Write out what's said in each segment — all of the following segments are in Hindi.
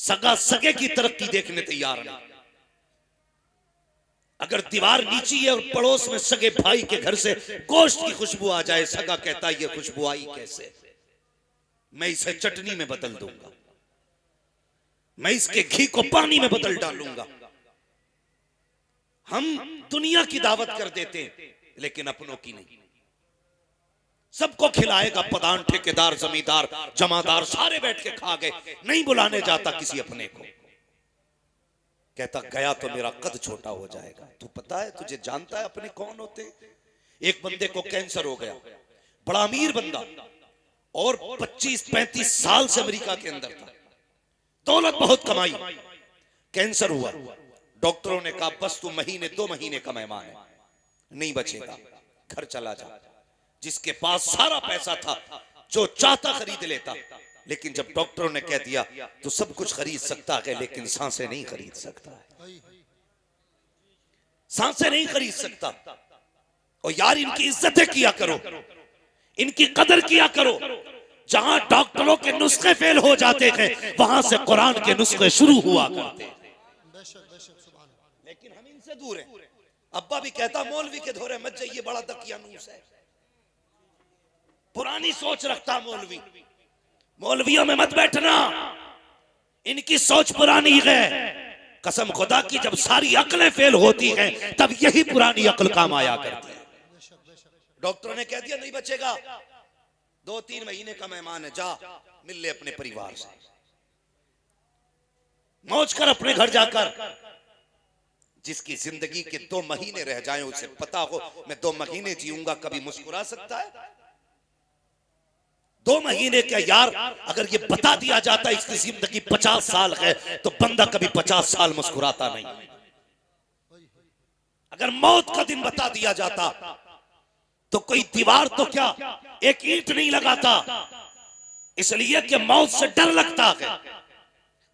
सगा सगे की तरक्की देखने तैयार नहीं। अगर दीवार नीची है और पड़ोस में सगे भाई के घर से गोश्त की खुशबू आ जाए, सगा कहता है ये खुशबू आई कैसे? मैं इसे चटनी में बदल दूंगा, मैं इसके घी को पानी में बदल डालूंगा। हम दुनिया की दावत कर देते हैं लेकिन अपनों की नहीं। सबको खिलाएगा प्रधान, ठेकेदार, जमींदार, जमादार, सारे बैठ के खा गए, नहीं बुलाने जाता किसी अपने को। कहता गया तो मेरा कद छोटा हो जाएगा। तू पता है, तुझे जानता है अपने कौन होते? एक बंदे को कैंसर हो गया, बड़ा अमीर बंदा, और 25-35 साल से अमेरिका के अंदर था, दौलत बहुत कमाई, कैंसर हुआ। डॉक्टरों ने कहा बस तू महीने 2 महीने का मेहमान है, नहीं बचेगा, घर चला जा। जिसके पास सारा पैसा था, जो चाहता खरीद लेता। लेकिन जब डॉक्टरों ने कह दिया तो सब कुछ खरीद सकता है लेकिन सांसें नहीं खरीद सकता है, सांसें नहीं खरीद सकता। और यार इनकी इज्जतें किया करो, इनकी कदर किया करो। जहां डॉक्टरों के नुस्खे फेल हो जाते हैं वहां से कुरान के नुस्खे शुरू हुआ करते हैं। लेकिन हम इनसे दूर हैं। अब्बा भी कहता मौलवी के धोरे मत जाइए, बड़ा दकियानूस है, पुरानी सोच रखता मौलवी, मौलवियों में मत बैठना, इनकी सोच पुरानी है। कसम खुदा की जब सारी अक्लें फेल होती हैं तब यही पुरानी अक्ल काम आया करती है। डॉक्टर ने कह दिया नहीं बचेगा, 2-3 महीने का मेहमान है, जा मिल ले अपने परिवार से, मौज कर अपने घर जाकर। जिसकी जिंदगी के 2 महीने रह जाएं उसे पता हो मैं 2 महीने जीऊंगा, कभी मुस्कुरा सकता है? 2 महीने क्या यार, अगर ये बता दिया जाता इसकी जिंदगी 50 साल है तो बंदा कभी 50 साल मुस्कुराता नहीं। अगर मौत का दिन बता दिया जाता तो कोई दीवार तो क्या एक ईंट नहीं लगाता, इसलिए कि मौत से डर लगता है।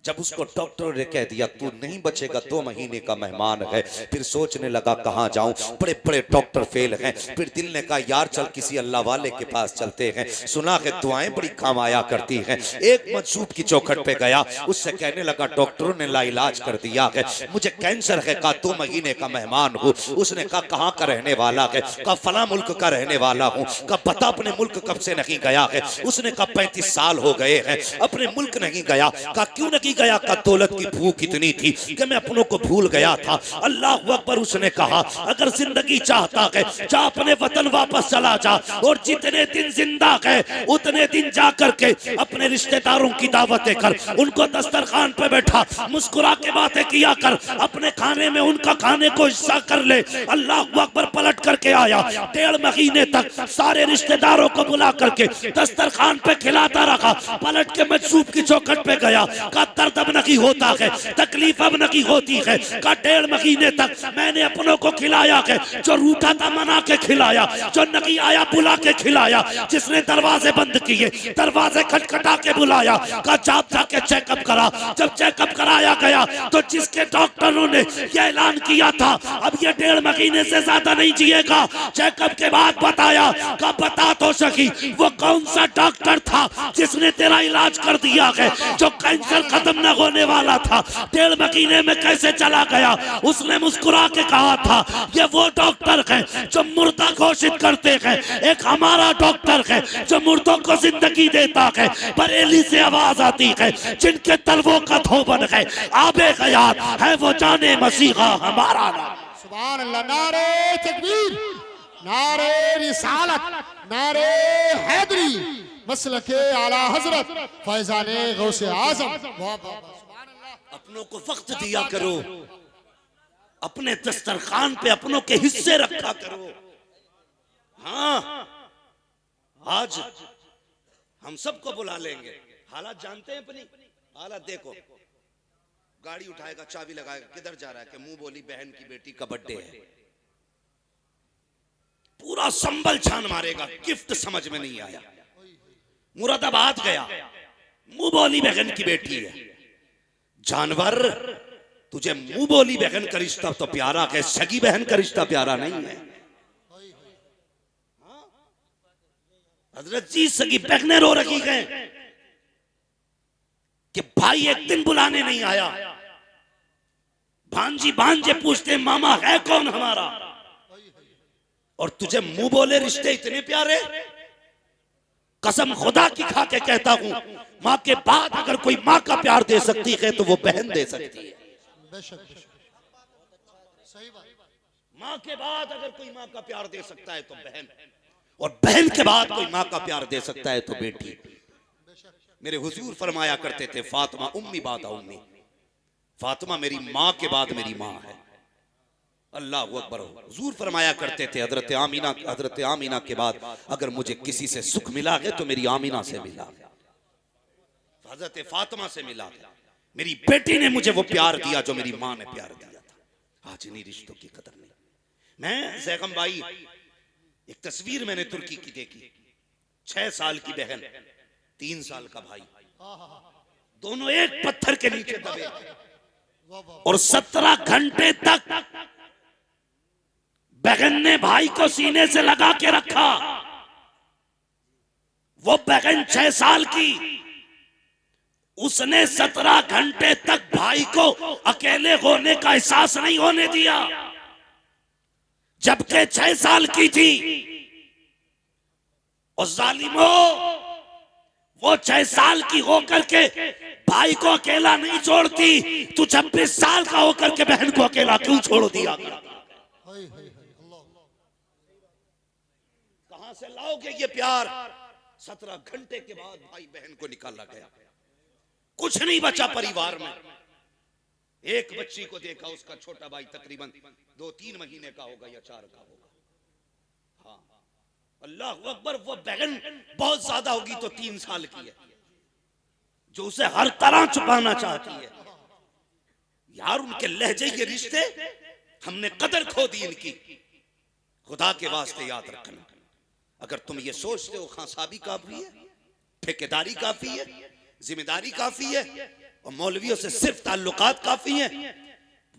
जब उसको डॉक्टर ने कह दिया तू नहीं बचेगा, 2 महीने का मेहमान है, फिर सोचने लगा कहां जाऊं, बड़े बड़े डॉक्टर फेल हैं। फिर दिल ने कहा यार चल किसी अल्लाह वाले के पास चलते हैं, सुना है दुआएं बड़ी काम आया करती हैं। एक मजसूब की चौखट पे गया, उससे कहने लगा डॉक्टरों ने लाइलाज कर दिया है, मुझे कैंसर है। कहा 2 महीने का मेहमान हूँ। उसने कहा कहाँ का रहने वाला है? कहा फला मुल्क का रहने वाला हूँ। कहा बता अपने मुल्क कब से नहीं गया है? उसने कहा 35 साल हो गए हैं अपने मुल्क नहीं गया। कहा क्यों नहीं गया? का दौलत की भूख इतनी थी कि मैं अपनों को भूल गया था। अल्लाह अकबर। उसने कहा अगर जिंदगी चाहता है जा अपने वतन वापस चला जा, और जितने दिन जिंदा है उतने दिन जा करके अपने रिश्तेदारों की दावतें कर, उनको दस्तरखान पे बैठा मुस्कुरा के बातें किया कर, अपने खाने में उनका खाने को हिस्सा कर ले। अल्लाह अकबर। पलट करके आया, 1.5 महीने तक सारे रिश्तेदारों को बुला करके दस्तरखान पे खिलाता रखा। पलट के मजसूब की चौखट पे गया, का दर्द अब नहीं होता है, तकलीफ अब नहीं होती है। का 1.5 महीने तक मैंने अपनों को खिलाया है, जो रूठा था मना के खिलाया, जो नहीं आया बुला के खिलाया, जिसने दरवाजे बंद किए दरवाजे खटखटा के बुलाया। का जाप जाके चेकअप करा। जब चेकअप कराया गया तो जिसके डॉक्टरों ने यह ऐलान किया था अब ये 1.5 महीने से ज्यादा नहीं जिएगा, चेकअप के बाद बताया का बता तो सकी वो कौन सा डॉक्टर था जिसने तेरा इलाज कर दिया है, जो कैंसर खत्म न होने वाला था 1.5 महीने में कैसे चला गया? उसने मुस्कुरा के कहा था ये वो डॉक्टर है जो मुर्दा घोषित करते हैं, एक हमारा डॉक्टर है जो मुर्दों को जिंदगी देता है। बरेली से आवाज आती है जिनके तलवों का धोबन है, आबे हयात है वो जाने मसीहा हमारा नाम। सुभान अल्लाह। नारे तकबीर, नारे रिसालत, नारे हैदरी, मसलके आला हजरत फैजाने गौसे आजम। अपनों को वक्त दिया करो, अपने दस्तरखान पे अपनों के हिस्से रखा करो। हाँ आज हम सबको बुला लेंगे, हालात जानते हैं अपनी हालत। देखो गाड़ी उठाएगा, चाबी लगाएगा, किधर जा रहा है? कि मुंह बोली बहन की बेटी का बर्थडे है, पूरा संबल छान मारेगा, गिफ्ट समझ में नहीं आया। मुरादाबाद गया, मुंह बोली बहन की बेटी है। जानवर, तुझे मुंह बोली बहन का रिश्ता तो प्यारा है, सगी बहन का रिश्ता प्यारा नहीं है। हजरत जी सगी बहनें रो रखी हैं, कि भाई एक दिन बुलाने नहीं आया, भांजी भांजे पूछते मामा है कौन हमारा, और तुझे मुंह बोले रिश्ते इतने प्यारे। कसम खुदा की खा के कहता हूं, माँ के बाद अगर कोई माँ का प्यार दे सकती है तो वो बहन दे सकती है। माँ के बाद अगर कोई माँ का प्यार दे सकता है तो बहन, और बहन के बाद कोई माँ का प्यार दे सकता है तो बेटी। मेरे हुजूर फरमाया करते थे, फातिमा उम्मी बादा उम्मी, फातिमा मेरी माँ के बाद मेरी माँ है। अल्लाह अकबर। हुजूर फरमाया करते थे, हजरत आमीना के बाद अगर मुझे किसी से सुख मिला है तो मेरी आमीना से मिला है, हजरत फातिमा से मिला है। मेरी बेटी ने मुझे वो प्यार दिया जो मेरी माँ ने प्यार दिया था। आज इन्हीं रिश्तों की कदर नहीं। मैं ज़ैगम भाई, एक तस्वीर मैंने तुर्की की देखी, 6 साल की बहन, 3 साल का भाई, दोनों एक पत्थर के नीचे दबे और 17 घंटे तक बहन ने भाई को सीने से लगा के रखा। वो बहन 6 साल की, उसने 17 घंटे तक भाई को अकेले होने का एहसास नहीं होने दिया, जबकि 6 साल की थी। और जालिमो, वो 6 साल की होकर के भाई को अकेला नहीं छोड़ती, तू 26 साल का होकर के बहन को अकेला क्यों छोड़ दिया? कहां से लाओगे ये प्यार? 17 घंटे के बाद भाई बहन को निकाला गया, कुछ नहीं बचा परिवार में। एक बच्ची को देखा, उसका छोटा भाई तकरीबन 2-3 महीने का होगा या 4 का होगा। हाँ, अल्लाह अकबर। वो बहन बहुत ज्यादा होगी तो 3 साल की है, जो उसे हर तरह छुपाना चाहती है। यार उनके लहजे के रिश्ते, हमने कदर खो दी इनकी। खुदा के वास्ते याद रखना, अगर तुम ये सोचते हो खांसाबी काफी है, ठेकेदारी काफी है, जिम्मेदारी काफी है, और मौलवियों से सिर्फ ताल्लुकात काफी है,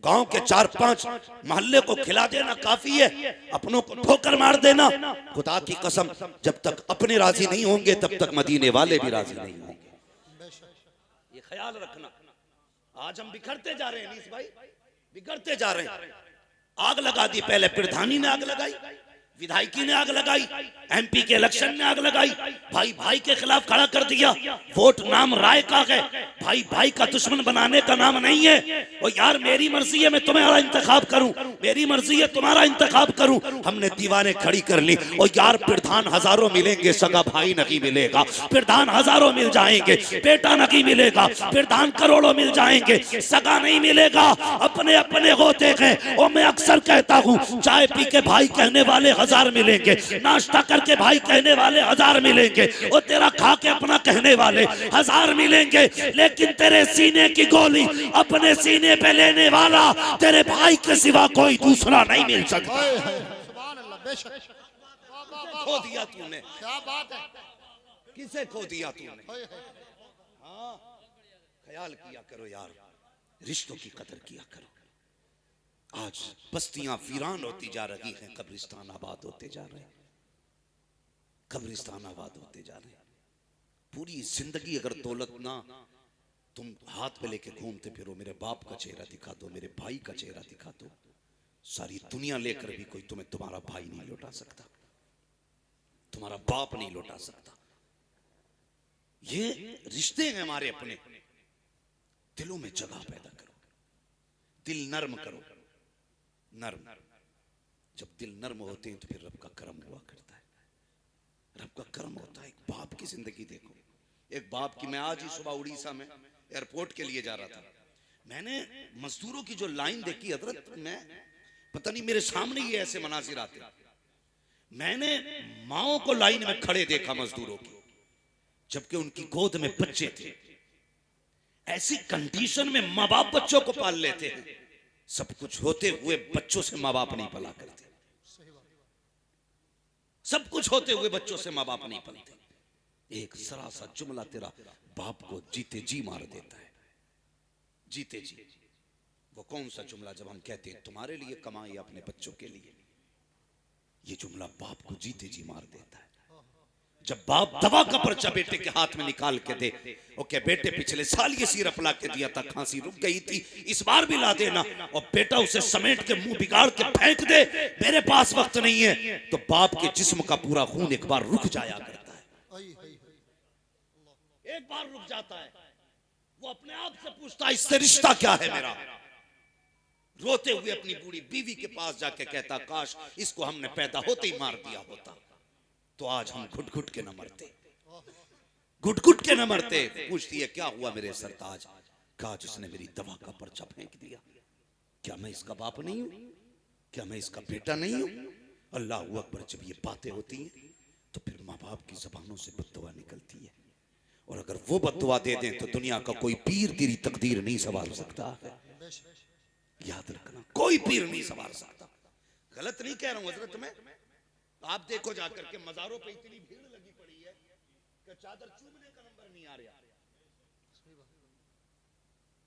गांव के 4-5 मोहल्ले को खिला देना काफी है, अपनों को ठोकर मार देना, खुदा की कसम जब तक अपने राजी नहीं होंगे तब तक मदीने वाले भी राजी नहीं होंगे। ये ख्याल रखना। आज हम बिखरते जा रहे हैं नीस भाई, बिगड़ते जा रहे हैं। आग लगा दी, पहले प्रधानी ने आग लगाई, विधायकी ने आग लगाई, एमपी के इलेक्शन में आग लगाई, भाई भाई के खिलाफ खड़ा कर दिया। वोट नाम राय का है, भाई भाई का दुश्मन बनाने का नाम नहीं है। और यार मेरी मर्जी है मैं तुम्हारा इंतखाब करूं, मेरी मर्जी है तुम्हारा इंतखाब करूं। हमने दीवाने खड़ी कर ली। और यार प्रधान हजारों मिलेंगे, सगा भाई नहीं मिलेगा। प्रधान हजारों मिल जाएंगे, बेटा नहीं मिलेगा। प्रधान करोड़ों मिल जाएंगे, सगा नहीं मिलेगा। अपने अपने होते हैं। और मैं अक्सर कहता हूं, चाय पी के भाई कहने वाले 1000 मिलेंगे, नाश्ता करके भाई कहने वाले 1000 मिलेंगे, और तेरा खा के अपना कहने वाले 1000 मिलेंगे, लेकिन तेरे सीने की गोली अपने सीने पे लेने वाला तेरे भाई के सिवा कोई दूसरा नहीं मिल सकता। खो दिया तूने, क्या बात है, किसे खो दिया तूने? हाँ, ख्याल किया करो यार, रिश्तों की कदर किया करो। आज बस्तियां वीरान होती जा रही हैं, कब्रिस्तान आबाद होते जा रहे हैं, कब्रिस्तान आबाद होते जा रहे हैं। पूरी जिंदगी अगर दौलत ना तुम हाथ में लेके घूमते फिरो, मेरे बाप का चेहरा दिखा दो, मेरे भाई का चेहरा दिखा दो, सारी दुनिया लेकर भी कोई तुम्हें तुम्हारा भाई नहीं लौटा सकता, तुम्हारा बाप नहीं लौटा सकता। ये रिश्ते हैं हमारे अपने। दिलों में जगह पैदा करो, दिल नर्म करो। नर्म, जब दिल नर्म होते हैं तो फिर रब का करम हुआ करता है, रब का करम होता है। एक बाप की जिंदगी देखो, एक बाप की। मैं आज ही सुबह उड़ीसा में एयरपोर्ट के लिए जा रहा था, मैंने मजदूरों की जो लाइन देखी हजरत, मैं पता नहीं मेरे सामने ही ऐसे मनाजिर आते। मैंने माओ को लाइन में खड़े देखा मजदूरों की, जबकि उनकी गोद में बच्चे थे। ऐसी कंडीशन में माँ बाप बच्चों को पाल लेते हैं। सब कुछ होते हुए बच्चों से माँ बाप नहीं पला करते, सब कुछ होते हुए बच्चों से माँ बाप नहीं पलते। एक जरा सा जुमला तेरा बाप को जीते जी मार देता है, जीते जी। वो कौन सा जुमला जब हम कहते हैं तुम्हारे लिए कमाई अपने बच्चों के लिए, ये जुमला बाप को जीते जी मार देता है। जब बाप दवा का पर्चा बेटे के हाथ में निकाल के दे, ओके बेटे पिछले साल ये सिरप ला के दिया था, खांसी रुक गई थी, इस बार भी ला देना, और बेटा उसे समेट के मुंह बिगाड़ के फेंक दे, मेरे पास वक्त नहीं है, तो बाप के जिस्म का पूरा खून एक बार रुक जाया करता है, एक बार रुक जाता है। वो अपने आप से पूछता है इससे रिश्ता क्या है मेरा। रोते हुए अपनी बूढ़ी बीवी के पास जाके कहता काश इसको हमने पैदा होते ही मार दिया होता, तो आज हम घुट घुट के न मरते, घुट घुट के न मरते। पूछती है क्या हुआ मेरे सरताज, कहा जिसने मेरी दवा का पर्चा फेंक दिया, क्या मैं इसका बाप नहीं हूं, क्या मैं इसका बेटा नहीं हूं। अल्लाह अकबर, जब ये बातें होती हैं तो फिर माँ बाप की जबानों से बद्दुआ निकलती है, और अगर वो बद्दुआ दे दें तो दुनिया का कोई पीर तेरी तकदीर नहीं संभाल सकता है। याद रखना, कोई पीर नहीं संभाल सकता। गलत नहीं कह रहा हूं हजरत मैं, आप देखो जाकर के मजारों पे इतनी भीड़ लगी पड़ी है कि चादर चूमने का नंबर नहीं आ रहा,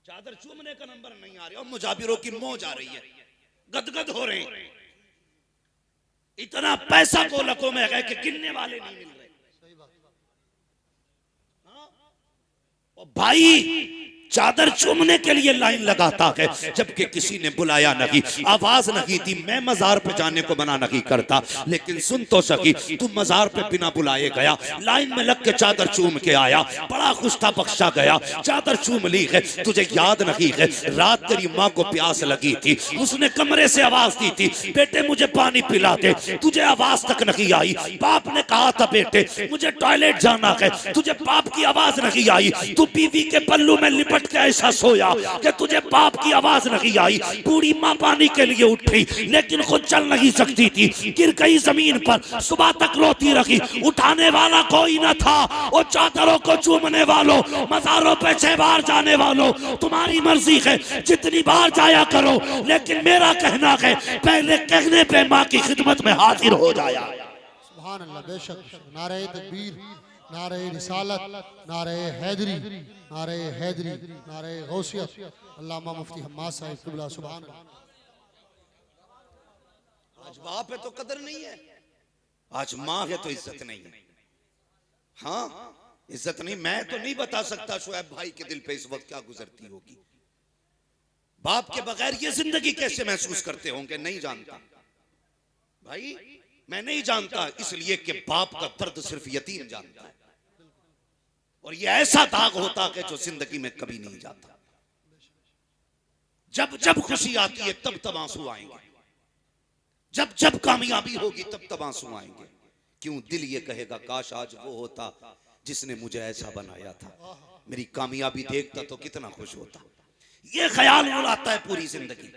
चादर चूमने का नंबर नहीं आ रहा, और मुजाबिरों की मौज आ रही है, गदगद हो रहे हैं। इतना पैसा गोलकों में है कि गिनने वाले नहीं मिल रहे। और भाई चादर चूमने के लिए लाइन लगाता है, जबकि किसी ने बुलाया नहीं, आवाज नहीं दी। मैं मजार पे जाने को मना नहीं करता, लेकिन सुन तो सकी, तू मजार पे बिना बुलाए गया, लाइन में लग के चादर चूम के आया, बड़ा खुश था, बख्शा गया, चादर चूम ली है। तुझे याद नहीं है रात तेरी माँ को प्यास लगी थी, उसने कमरे से आवाज दी थी बेटे मुझे पानी पिला दे, तुझे आवाज तक नहीं आई। बाप ने कहा था बेटे मुझे टॉयलेट जाना है, तुझे बाप की आवाज नहीं आई। तू बीवी के पल्लू में लिपट के ऐसा सोया कि तुझे बाप की आवाज नहीं आई। बूढ़ी माँ पानी के लिए उठी, लेकिन खुद चल नहीं सकती थी, गिर गई जमीन पर, सुबह तक रोती रही, उठाने वाला कोई न था। वो चादरों को चूमने वालों, मज़ारों पे 6 बार जाने वालों, तुम्हारी मर्जी है जितनी बार जाया करो, लेकिन मेरा कहना है पहले कहने पे माँ की खिदमत में हाजिर हो जाया। सुभान अल्लाह, बेशक नारे तकबीर, नारे रिसालत, नारे हैदरी, नारे हैदरी, नारे गौसियत, अल्लामा मुफ्ती हम्माद साहिब क़िबला। सुभान अल्लाह। आज बाप है तो कदर नहीं है, आज माँ है तो इज्जत नहीं है। हाँ इज्जत नहीं। मैं तो नहीं बता सकता शुएब भाई के दिल पे इस वक्त क्या गुजरती होगी। बाप के बगैर ये जिंदगी कैसे महसूस करते होंगे, नहीं जानता भाई, मैं नहीं जानता, इसलिए कि बाप का दर्द सिर्फ यतीम जानता है, और ये ऐसा दाग होता है जो जिंदगी में कभी नहीं जाता। जब जब खुशी आती है तब तब आंसू आएंगे, जब जब कामयाबी होगी तब तब आंसू आएंगे। क्यों? दिल ये कहेगा काश आज वो होता जिसने मुझे ऐसा बनाया था, मेरी कामयाबी देखता तो कितना खुश होता। ये ख्याल उड़ाता है पूरी जिंदगी।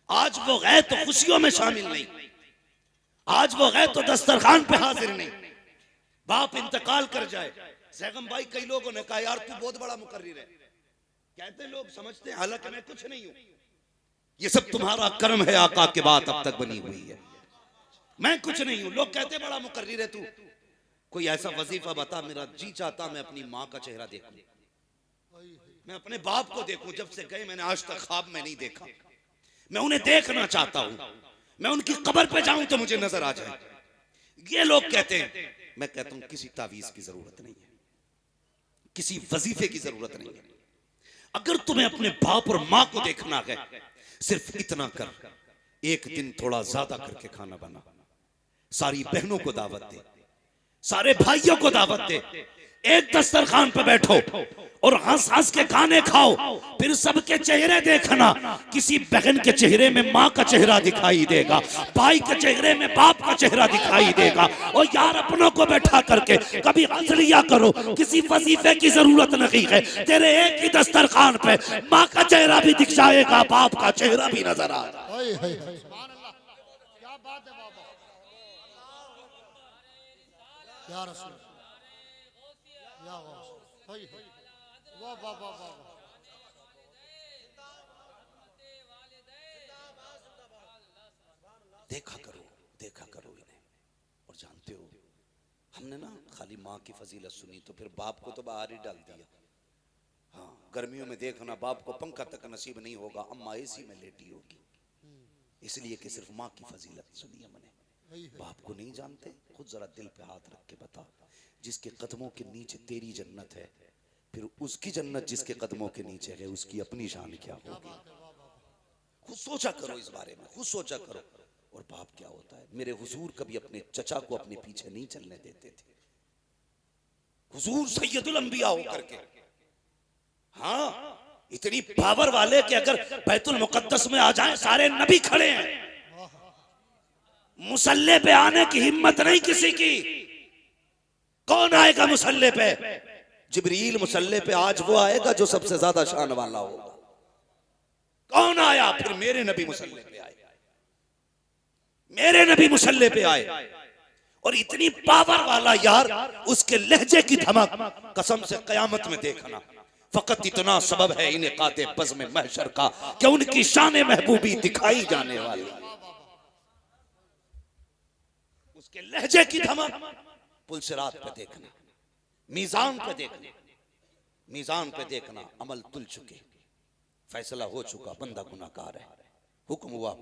आज वो गए तो खुशियों में शामिल नहीं, आज वो गए तो दस्तरखान पे हाजिर नहीं। बाप इंतकाल कर जाए, सैगम भाई कई लोगों ने कहा यार तू बहुत बड़ा मुकर्रिर है, कहते लोग समझते हैं हालांकि मैं कुछ नहीं हूं, ये सब तुम्हारा कर्म है, आका के बात अब तक बनी हुई है, मैं कुछ नहीं हूं। लोग कहते बड़ा मुकर्रिर है तू, कोई ऐसा वजीफा बता, मेरा जी चाहता मैं अपनी माँ का चेहरा देखूं, मैं अपने बाप को देखूं। जब से गए मैंने आज तक ख्वाब में नहीं देखा, मैं उन्हें देखना चाहता हूं, मैं उनकी कब्र पे जाऊं तो मुझे नजर आ जाए। ये लोग कहते हैं, मैं कहता हूं किसी तावीज की जरूरत नहीं है, किसी वजीफे की जरूरत नहीं है। अगर तुम्हें अपने बाप और माँ को देखना है, सिर्फ इतना कर, एक दिन थोड़ा ज्यादा करके खाना बना, सारी बहनों को दावत दे, सारे भाइयों को दावत दे, एक दस्तरखान पे बैठो और हंस हंस के खाने खाओ, फिर सबके चेहरे देखना, किसी बहन के चेहरे में माँ का चेहरा दिखाई देगा, भाई के चेहरे में बाप का चेहरा दिखाई देगा। और यार अपनों को बैठा करके कभी हंस लिया करो, किसी वजीफे की जरूरत नहीं है, तेरे एक ही दस्तरखान पे माँ का चेहरा भी दिख जाएगा, बाप का चेहरा भी नजर आएगा। क्या बात है बाबा, या रसूल, या वाह वाह वाह वाह। देखा करो इन्हें। और जानते हो हमने ना खाली माँ की फजीलत सुनी तो फिर बाप को तो बाहर ही डाल दिया। हाँ गर्मियों में देखना बाप को पंखा तक नसीब नहीं होगा, अम्मा एसी में लेटी होगी, इसलिए कि सिर्फ माँ की फजीलत सुनी हमने। बाप को नहीं जानते? खुद जरा दिल पे हाथ रख के बता, जिसके कदमों के नीचे तेरी जन्नत है, फिर उसकी जन्नत जिसके कदमों के नीचे है, उसकी अपनी शान क्या होगी? खुद सोचा करो इस बारे में, खुद सोचा करो। और बाप क्या होता है? मेरे हुजूर कभी अपने चचा को अपने पीछे नहीं चलने देते थे। हुजूर सैयदुल अंबिया होकर के, हाँ, इतनी पावर वाले कि अगर बैतुल मुकद्दस में आ जाएं सारे नबी खड़े हैं, मुसल्ले पे आने की हिम्मत नहीं किसी की। कौन आएगा मुसल्ले पे? जिब्रील मुसल्ले पे आज वो आएगा जो सबसे ज्यादा शान वाला होगा। कौन आया? फिर मेरे नबी मुसल्ले पे आए, मेरे नबी मुसल्ले पे आए। और इतनी पावर वाला यार, उसके लहजे की धमक कसम से कयामत में देखना। फकत इतना सबब है इन्हें काते बज़ में महशर का कि उनकी शान महबूबी दिखाई जाने वाली। उसके लहजे की धमक पुलसिरात पे देखना, मीजान पे देखना, मीजान पे देखना। अमल तुल चुके, फैसला हो चुका, बंदा गुनाहगार है। हुक्म हुआ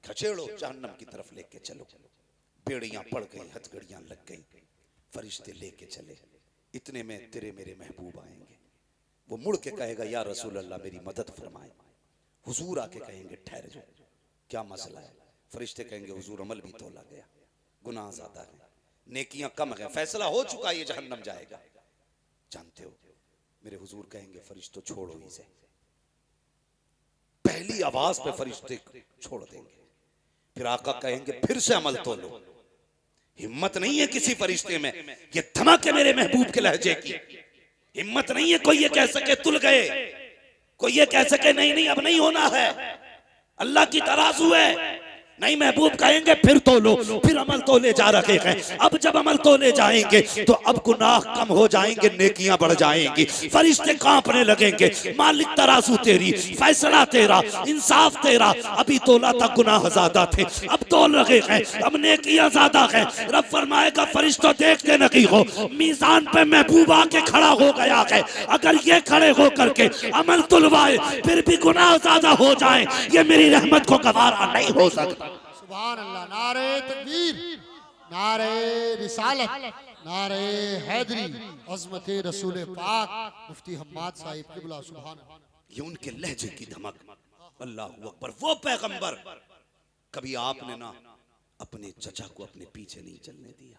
खचेड़ो, जहन्नम की तरफ लेके चलो। बेड़ियां पड़ गई, हथकड़ियां लग गई, फरिश्ते लेके चले। इतने में तेरे मेरे महबूब आएंगे। वो मुड़ के कहेगा या रसूल अल्लाह मेरी मदद फरमाए। हुजूर आके कहेंगे ठहर जाओ, क्या मसला है? फरिश्ते कहेंगे हुजूर अमल भी तोला गया, गुनाह ज्यादा है, नेकियां कम है, फैसला हो चुका, ये जहन्नम जाएगा। जानते हो मेरे हुजूर कहेंगे फरिश्तों छोड़ो इसे। पहली आवाज पे फरिश्ते छोड़ देंगे। फिर आका कहेंगे फिर से अमल तोलो। हिम्मत नहीं है किसी फरिश्ते में, ये धमक है मेरे महबूब के लहजे की। हिम्मत नहीं है कोई ये कह सके तुल गए, कोई ये कह सके नहीं नहीं अब नहीं होना है, अल्लाह की तराजू है। नहीं, महबूब कहेंगे फिर तोलो। फिर अमल तोले जा रहे हैं। अब जब अमल तोले जाएंगे तो अब गुनाह कम हो जाएंगे, नेकियां बढ़ जाएंगी। फरिश्ते कांपने लगेंगे, मालिक तराजू तेरी, फैसला तेरा, इंसाफ तेरा। अभी तोला था गुनाह ज्यादा थे, अब तोल रहे हैं, अब नेकियां ज्यादा हैं। रब फरमाएगा फरिश्तों देखते नहीं हो, मीजान पे महबूब आके खड़ा हो गया है। अगर ये खड़े हो करके अमल तुलवाए फिर भी गुनाह ज्यादा हो जाए, ये मेरी रहमत को गवारा नहीं हो सकता। सुभान अल्लाह। नारे तकबीर, नारे रिसालत, नारे हैदरी, अज़मत रसूल पाक मुफ्ती हम्माद साहिब क़िबला। सुभान अल्लाह। ये उनके लहजे की धमक। अल्लाहू अकबर। वो पैगंबर, कभी आपने ना अपने चचा को अपने पीछे नहीं चलने दिया,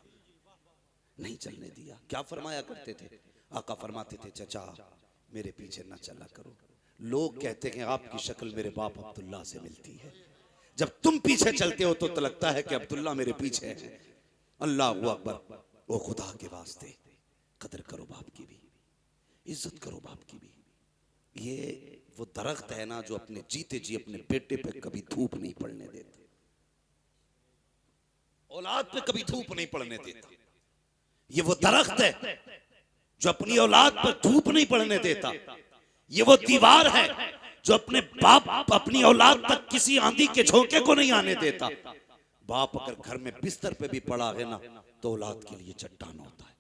नहीं चलने दिया। क्या फरमाया करते थे? आका फरमाते थे चचा मेरे पीछे ना चला करो। लोग कहते हैं आपकी शक्ल मेरे बाप अब्दुल्ला से मिलती है। जब तुम पीछे चलते हो तो लगता है कि अब्दुल्ला मेरे पीछे है। अल्लाहू अकबर। वो खुदा के वास्ते कदर करो बाप की भी, इज्जत करो बाप की भी। ये वो दरख्त है ना जो अपने जीते जी अपने बेटे पे कभी धूप नहीं पड़ने देते, औलाद पे कभी धूप नहीं पड़ने देता। ये वो दरख्त है जो अपनी औलाद पर धूप नहीं पड़ने देता। ये वो दीवार है जो अपने बाप अपनी औलाद तक किसी आंधी के झोंके को नहीं आने देता। बाप अगर घर में बिस्तर पे भी पड़ा है ना तो औलाद के लिए चट्टान होता है,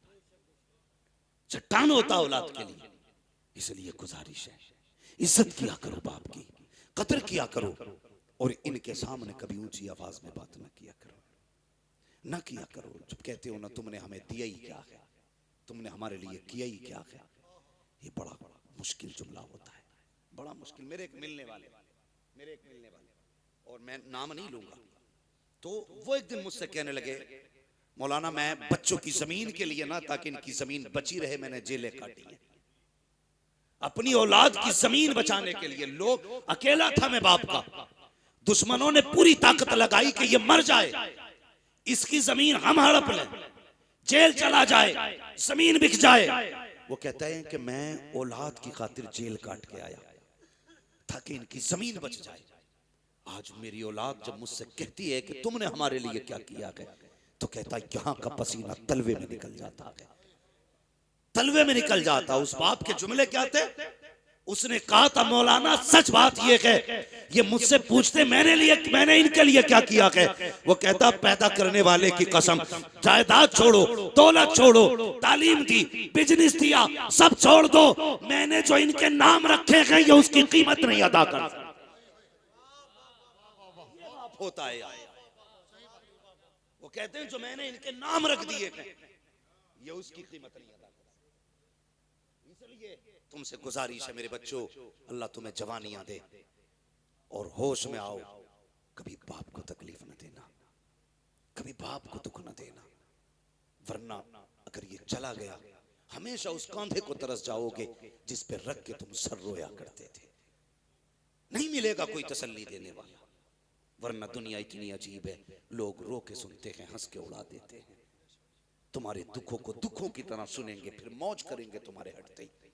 चट्टान होता औलाद के लिए। इसलिए गुजारिश है, इज्जत किया करो बाप की, कदर किया करो। और इनके सामने कभी ऊंची आवाज में बात ना किया करो, ना किया करो। जब कहते हो ना तुमने हमें दिया ही क्या है, तुमने हमारे लिए किया ही क्या है, ये बड़ा मुश्किल जुमला होता है, बड़ा मुश्किल। मेरे एक मिलने वाले और मैं नाम नहीं लूंगा, तो वो एक दिन मुझसे कहने लगे मौलाना मैं बच्चों की जमीन के लिए ना, ताकि इनकी जमीन बची रहे, मैंने जेलें काटी है। अपनी औलाद की जमीन बचाने के लिए। लोग अकेला था मैं बाप का, दुश्मनों ने पूरी ताकत लगाई कि ये मर जाए, इसकी जमीन हम हड़प लें, जेल चला जाए, जमीन बिक जाए। वो कहता है कि मैं औलाद की खातिर जेल काट के आया ताकि इनकी जमीन बच जाए। आज मेरी औलाद जब मुझसे कहती है कि तुमने हमारे लिए क्या किया है, तो कहता है यहाँ का पसीना तलवे में निकल जाता है, तलवे में निकल जाता। उस बाप के जुमले क्या थे? उसने कहा था मौलाना सच बात ये है, ये मुझसे पूछते मैंने इनके लिए क्या किया है। वो कहता पैदा करने वाले की कसम, जायदाद छोड़ो, दौलत छोड़ो, तालीम दी, बिजनेस दिया, सब छोड़ दो, मैंने जो इनके नाम रखे हैं ये उसकी कीमत नहीं अदा कर होता है। वो कहते हैं जो मैंने इनके नाम रख दिए हैं ये उसकी कीमत नहीं अदा कर। इसलिए तुमसे गुजारिश है मेरे बच्चों, अल्लाह तुम्हें जवानियां दे और होश में आओ। कभी बाप को तकलीफ न देना, कभी बाप को दुख न देना, वरना अगर ये चला गया हमेशा उस कांधे को तरस जाओगे जिस पे रख के तुम सर रोया करते थे। नहीं मिलेगा कोई तसल्ली देने वाला, वरना दुनिया इतनी अजीब है, लोग रो के सुनते हैं, हंस के उड़ा देते हैं। तुम्हारे दुखों को दुखों की तरह सुनेंगे, फिर मौज करेंगे तुम्हारे हटते ही,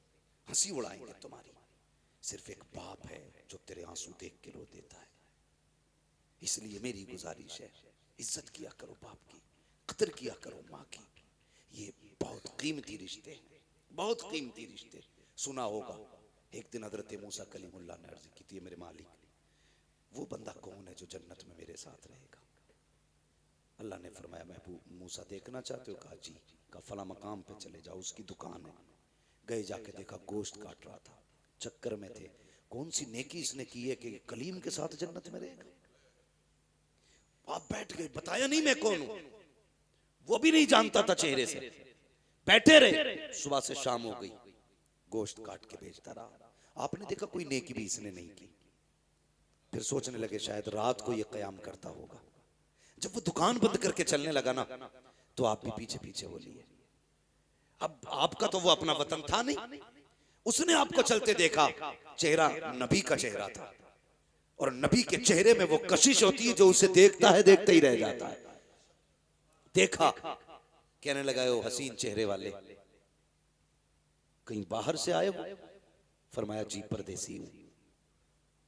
हंसी उड़ाएंगे तुम्हारी। सिर्फ एक बाप है जो तेरे आंसू देख के रो देता है। इसलिए मेरी गुजारिश है, इज्जत किया करो बाप की, कदर किया करो माँ की। ये बहुत कीमती रिश्ते हैं, बहुत कीमती रिश्ते। सुना होगा एक दिन हजरत मूसा कलीमुल्लाह ने अर्ज की थी, मेरे मालिक वो बंदा कौन है जो जन्नत में मेरे साथ रहेगा? अल्लाह ने फरमाया महबूब मूसा देखना चाहते हो? कहा जी। कहा फला मकाम पे चले जाओ, उसकी दुकान है। गए, जाके देखा गोश्त काट रहा था, चक्कर में थे कौन सी नेकी इसने की है कि कलीम के साथ जन्नत में रहेगा। आप बैठ गए, बताया नहीं मैं कौन हूं, वो भी नहीं जानता था चेहरे से। बैठे रहे, सुबह से शाम हो गई, गोश्त काट के बेचता रहा। आपने देखा कोई नेकी भी इसने नहीं की। फिर सोचने लगे शायद रात को ये कयाम करता होगा। जब वो दुकान बंद करके चलने लगा ना, तो आप भी पीछे पीछे हो लिए। अब आपका तो वो अपना वतन था नहीं, उसने आपको चलते देखा, चेहरा नबी का चेहरा था, और नबी के चेहरे में वो कशिश होती है जो उसे देखता है देखते ही रह जाता है। देखा, कहने लगा ओ हसीन चेहरे वाले, कहीं बाहर से आए हो? फरमाया जी परदेसी हूं।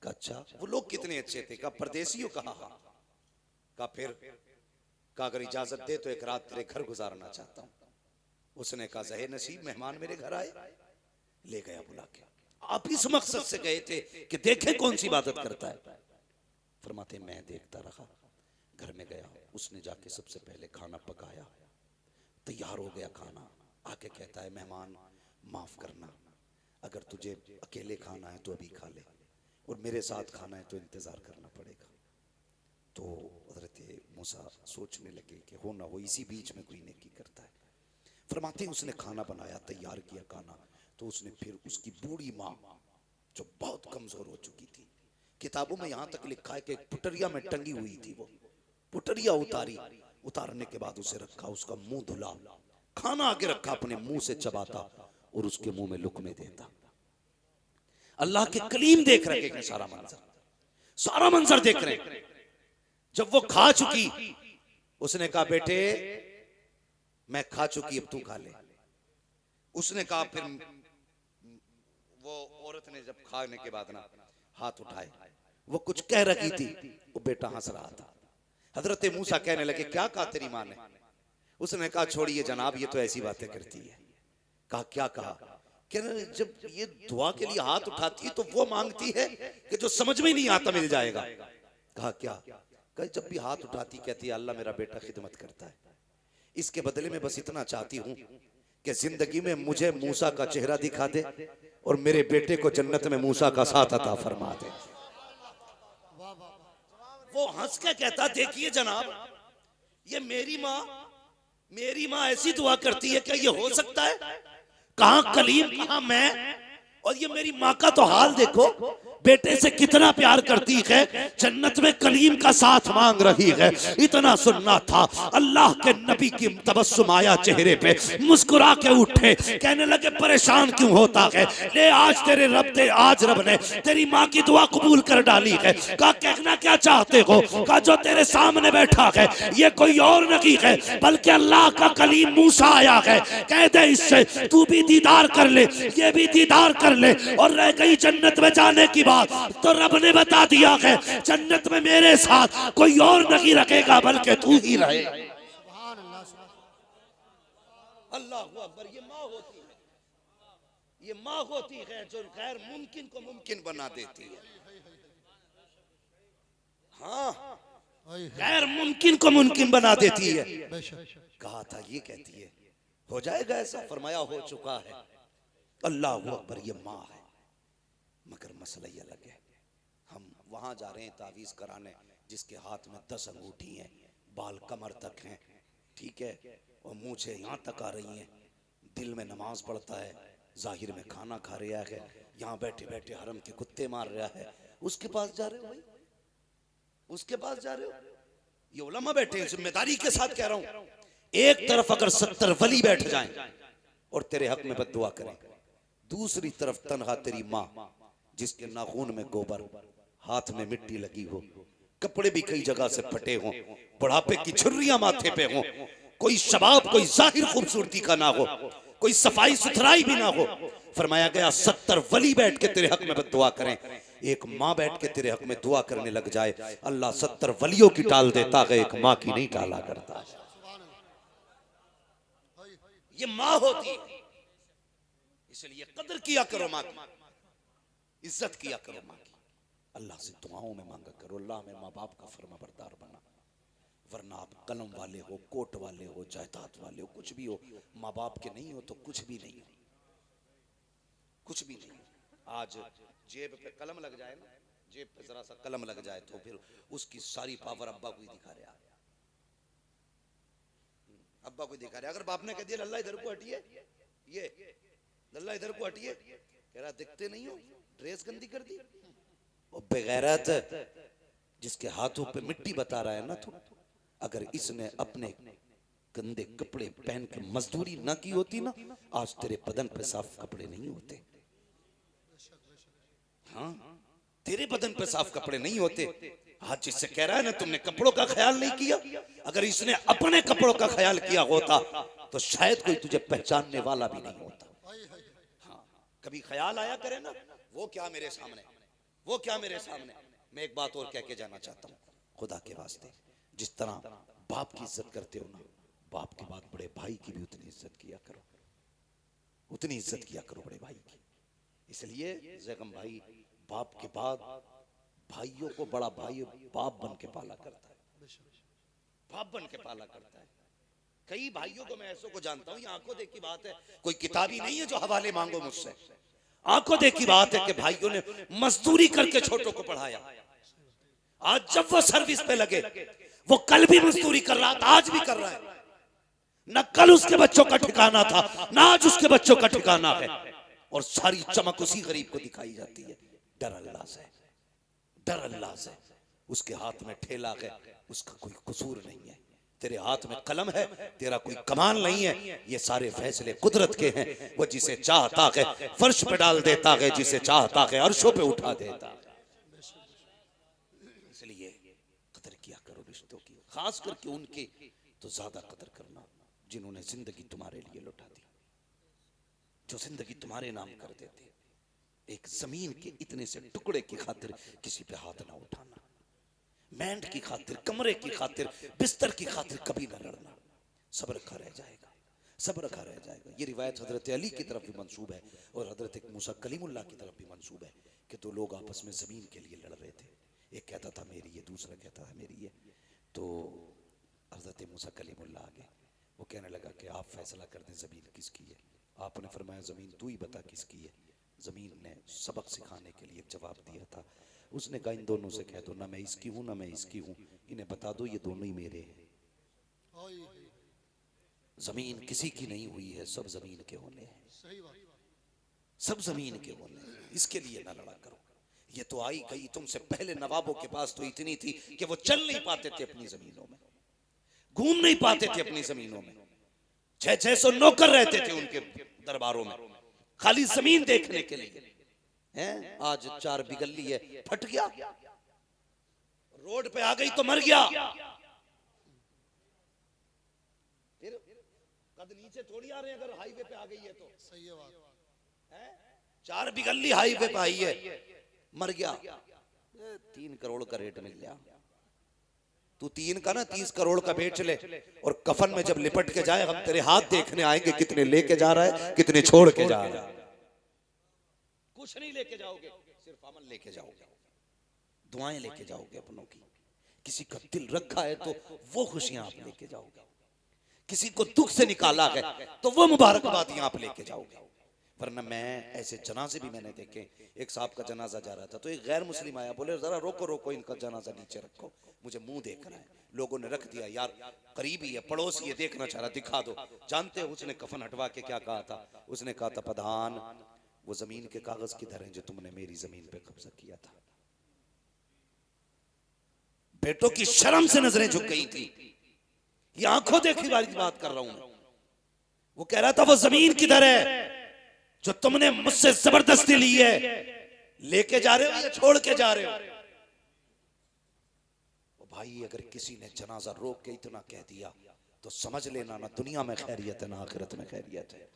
कहा अच्छा, वो लोग कितने अच्छे थे? कहा परदेसी हो? कहा हाँ। कहा फिर? कहा अगर इजाजत दे तो एक रात तेरे घर गुजारना चाहता हूं। उसने कहा ज़हे नसीब, मेहमान मेरे घर आए। ले गया बुला के। आप इस मकसद से गए थे कि देखें कौन सी इबादत करता है? फरमाते मैं देखता रहा। घर में गया, उसने जाके सबसे पहले खाना पकाया, तैयार हो गया खाना। आके कहता है मेहमान माफ करना, अगर तुझे अकेले खाना है तो अभी खा ले, और मेरे साथ खाना है तो इंतजार करना पड़ेगा। तो हज़रत मूसा सोचने लगे कि हो ना हो इसी बीच में कोई नेकी करता है। फरमाते हैं उसने खाना बनाया, तैयार किया खाना, तो उसने फिर उसकी बूढ़ी माँ जो बहुत कमजोर हो चुकी थी, किताबों में यहाँ तक लिखा है कि पुटरिया में टंगी हुई थी, वो पुटरिया उतारी, उतारने के बाद उसे रखा, उसका मुंह धुला, खाना आगे रखा, अपने मुंह से चबाता और उसके मुंह में लुकमे देता। अल्लाह के कलीम देख रहे हैं सारा मंजर देख रहे हैं। जब वो खा चुकी, उसने कहा बेटे मैं खा चुकी, अब तू खा ले। उसने कहा, फिर वो औरत ने जब खाने के बाद ना हाथ उठाए, वो कुछ कह रही थी, वो बेटा हंस रहा था। हजरत मूसा कहने लगे क्या कहा तेरी माँ ने? उसने कहा छोड़िए जनाब, ये तो ऐसी बातें करती है। कहा क्या कहा? कहने जब ये दुआ के लिए हाथ उठाती है तो वो मांगती है कि जो समझ में नहीं आता मिल जाएगा। कहा क्या? कहा जब भी हाथ उठाती कहती है अल्लाह मेरा बेटा खिदमत करता है, इसके बदले में बस इतना चाहती हूं कि जिंदगी में मुझे मूसा का चेहरा दिखा दे और मेरे बेटे को जन्नत में मूसा का साथ अता फरमा दे। वो हंस के कहता देखिए जनाब, ये मेरी माँ ऐसी दुआ करती है, क्या ये हो सकता है? कहां कलीम, कहां मैं, और ये मेरी माँ का तो हाल देखो, बेटे से कितना प्यार करती है, जन्नत में कलीम का साथ मांग रही है। इतना सुनना था, अल्लाह के नबी की तबस्सुम आया चेहरे पे, मुस्कुरा के उठे, कहने लगे परेशान क्यों होता है? ले आज तेरे आज रब ने तेरी माँ की दुआ कबूल कर डाली है। कहा कहना क्या चाहते हो? कहा जो तेरे सामने बैठा है ये कोई और नहीं है बल्कि अल्लाह का कलीम मूसा आया है। कह दे इससे तू भी दीदार कर ले, ये भी दीदार कर ले, और रह गई जन्नत में जाने की बात, तो रब ने बता दिया है जन्नत में मेरे साथ कोई और नहीं रखेगा बल्कि तू ही रहे। अल्लाह अकबर। ये माँ होती है, ये माँ होती है जो गैर मुमकिन को मुमकिन बना देती है। हाँ, गैर मुमकिन को मुमकिन बना देती है। कहा था ये कहती है हो जाएगा ऐसा, फरमाया हो चुका है। अल्लाह अकबर। ये माँ है, मगर मसला ये अलग है। हम वहां जा रहे हैं तावीज़ कराने, जिसके हाथ में 10 अंगूठी हैं, बाल कमर तक हैं, ठीक है, और मुंह से यहाँ तक आ रही हैं, दिल में नमाज पढ़ता है, जाहिर में खाना खा रहा है, यहाँ बैठे बैठे हरम के कुत्ते मार रहा है, उसके पास जा रहे हो भाई, उसके पास जा रहे हो? ये उलमा बैठे हैं, जिम्मेदारी के साथ कह रहा हूं। एक तरफ अगर 70 वली बैठ जाएं और तेरे हक में बद्दुआ करें, दूसरी तरफ तनहा तेरी माँ जिसके नाखून में गोबर, हाथ में मिट्टी लगी हो, कपड़े भी कई जगह से फटे हों, बुढ़ापे की झुर्रियां माथे पे हों, कोई शबाब कोई जाहिर खूबसूरती का ना हो, कोई सफाई सुथराई भी ना हो, फरमाया गया 70 वली बैठ के तेरे हक में बद्दुआ करें। एक माँ बैठ के तेरे हक में दुआ करने लग जाए, अल्लाह 70 वलियों की टाल देता है, एक माँ की नहीं टाला करता। ये माँ होती है, इसलिए कदर किया करो माँ की, इज्जत किया करो माँ की। अल्लाह से दुआओं में मांगा करो, अल्लाह में माँ बाप का फर्माबरदार बना, वरना आप कलम वाले हो, कोट वाले हो, जायदाद वाले हो, कुछ भी हो, माँ बाप के नहीं हो तो कुछ भी नहीं हो, कुछ भी नहीं। आज जेब पे कलम लग जाए ना, जेब पे जरा सा कलम लग जाए तो फिर उसकी सारी पावर अब्बा को ही दिखा रहा है, अब्बा को दिखा रहा है। अगर बाप ने कह दिया लल्ला इधर को हटिए, ये लल्ला इधर को हटिए, कह रहा दिखते नहीं हो, ड्रेस गंदी कर दी। और बेगैरत जिसके हाथों पे मिट्टी बता रहा है ना, तो अगर इसने अपने गंदे कपड़े पहन के मजदूरी ना की होती ना, आज तेरे बदन पे साफ कपड़े नहीं होते। हाँ, तेरे बदन पे साफ कपड़े नहीं होते। आज जिससे कह रहा है ना तुमने कपड़ों का ख्याल नहीं किया, अगर इसने अपने कपड़ों का ख्याल किया होता तो शायद कोई तुझे पहचानने वाला भी नहीं होता। हाँ, कभी ख्याल आया करे ना, वो क्या मेरे सामने, वो क्या मेरे सामने। मैं एक बात और कह के जाना चाहता हूँ, खुदा के वास्ते, जिस तरह बाप की इज्जत करते हो ना, बाप के बाद बड़े भाई की भी उतनी इज्जत किया करो, उतनी इज्जत किया करो बड़े भाई की। इसलिए ज़ैगम भाई बाप के बाद भाइयों को बड़ा भाई बाप बन के पाला करता है, बाप बन के पाला करता है। कई भाइयों को मैं ऐसों को जानता हूँ, ये आंखों देखी बात है, कोई किताबी नहीं है जो हवाले मांगो मुझसे, आंखों देखी बात है कि भाइयों ने मजदूरी करके छोटों को पढ़ाया। आज जब वो सर्विस पे लगे, वो कल भी मजदूरी कर रहा था, आज भी कर रहा है। न कल उसके बच्चों का ठिकाना था, न आज उसके बच्चों का ठिकाना है, और सारी चमक उसी गरीब को दिखाई जाती है। डर अल्लाह से, डर अल्लाह से। उसके हाथ में ठेला है, उसका कोई कसूर नहीं है। तेरे हाथ में कलम है, तेरा कोई कमाल नहीं है। ये सारे फैसले कुदरत के हैं। वो जिसे चाहता है फर्श पे डाल देता है, जिसे चाहता है अर्शों पे उठा देता है। इसलिए कदर किया करो रिश्तों की, खास करके उनकी तो ज्यादा कदर करना जिन्होंने जिंदगी तुम्हारे लिए लौटा दी, जो जिंदगी तुम्हारे नाम कर देते। एक जमीन के इतने से टुकड़े की खातिर किसी पे हाथ ना उठाना, मेंढ की खातिर, कमरे की खातिर, बिस्तर की खातिर कभी ना लड़ना। सब्र रखा रह जाएगा, सब्र रखा रह जाएगा। ये रिवायत हजरत अली की तरफ भी मंसूब है और हजरत मूसा कलीमुल्लाह की तरफ भी मंसूब है कि दो लोग आपस में जमीन के लिए लड़ रहे थे। एक कहता था मेरी है, दूसरा कहता था मेरी है। तो हजरत मूसा कलीमुल्लाह आगे, वो कहने लगा कि आप फैसला कर दें जमीन किसकी है। आपने फरमाया जमीन तू ही बता किसकी है। जमीन ने सबक सिखाने के लिए जवाब दिया था। उसने कहा इन दोनों से कह दो, ना मैं इसकी हूं ना मैं इसकी हूं, इन्हें बता दो ये दोनों ही मेरे हैं। जमीन किसी की नहीं हुई है, सब जमीन के होने हैं, सब जमीन के होने हैं। इसके लिए ना लड़ा करो। ये तो आई गई, तुमसे पहले नवाबों के पास तो इतनी थी कि वो चल नहीं पाते थे अपनी जमीनों में, घूम नहीं पाते थे अपनी जमीनों में। 600 नौकर रहते थे उनके दरबारों में, खाली जमीन देखने के लिए। हैं आज 4 बिगल्ली है, फट गया, रोड पे आ गई तो मर गया। फिर कद नीचे थोड़ी आ रहे हैं, अगर हाईवे पे आ गई है तो। सही है बात। 4 बिगल्ली हाईवे पे आई है, मर गया, 3 करोड़ का रेट मिल गया। तू 3 का ना 30 करोड़ का बेच ले, और कफन में जब लिपट के जाए हम तेरे हाथ देखने आएंगे, कितने लेके जा रहा है, कितने छोड़ के जा रहा है। कुछ नहीं लेके जाओगे, सिर्फ अमल लेके जाओगे, दुआएं लेके जाओगे अपनों की। किसी का दिल रखा है तो वो खुशियां आप लेके जाओगे, किसी को दुख से निकाला है तो वो मुबारकबादियां आप लेके जाओगे। वरना मैं ऐसे जनाजे भी मैंने देखे। एक साहब का जनाजा जा रहा था तो एक गैर मुस्लिम आया, बोले जरा रोको रोको, इनका जनाजा नीचे रखो, मुझे मुंह देख रहा है। लोगों ने रख दिया, यार करीबी है, पड़ोसी है, देखना चाह रहा, दिखा दो। जानते हो उसने कफन हटवा के क्या कहा था? उसने कहा था, प्रधान वो जमीन के कागज किधर हैं जो तुमने मेरी जमीन पे कब्जा किया था? बेटों की शर्म से नजरें झुक गई थी। ये आंखों देखी वाली बात कर रहा हूं। वो कह रहा था वो जमीन किधर है जो तुमने मुझसे जबरदस्ती ली है? लेके जा रहे हो या छोड़ के जा रहे हो? भाई अगर किसी ने जनाजा रोक के इतना कह दिया तो समझ लेना ना दुनिया में खैरियत है ना आखिरत में खैरियत है।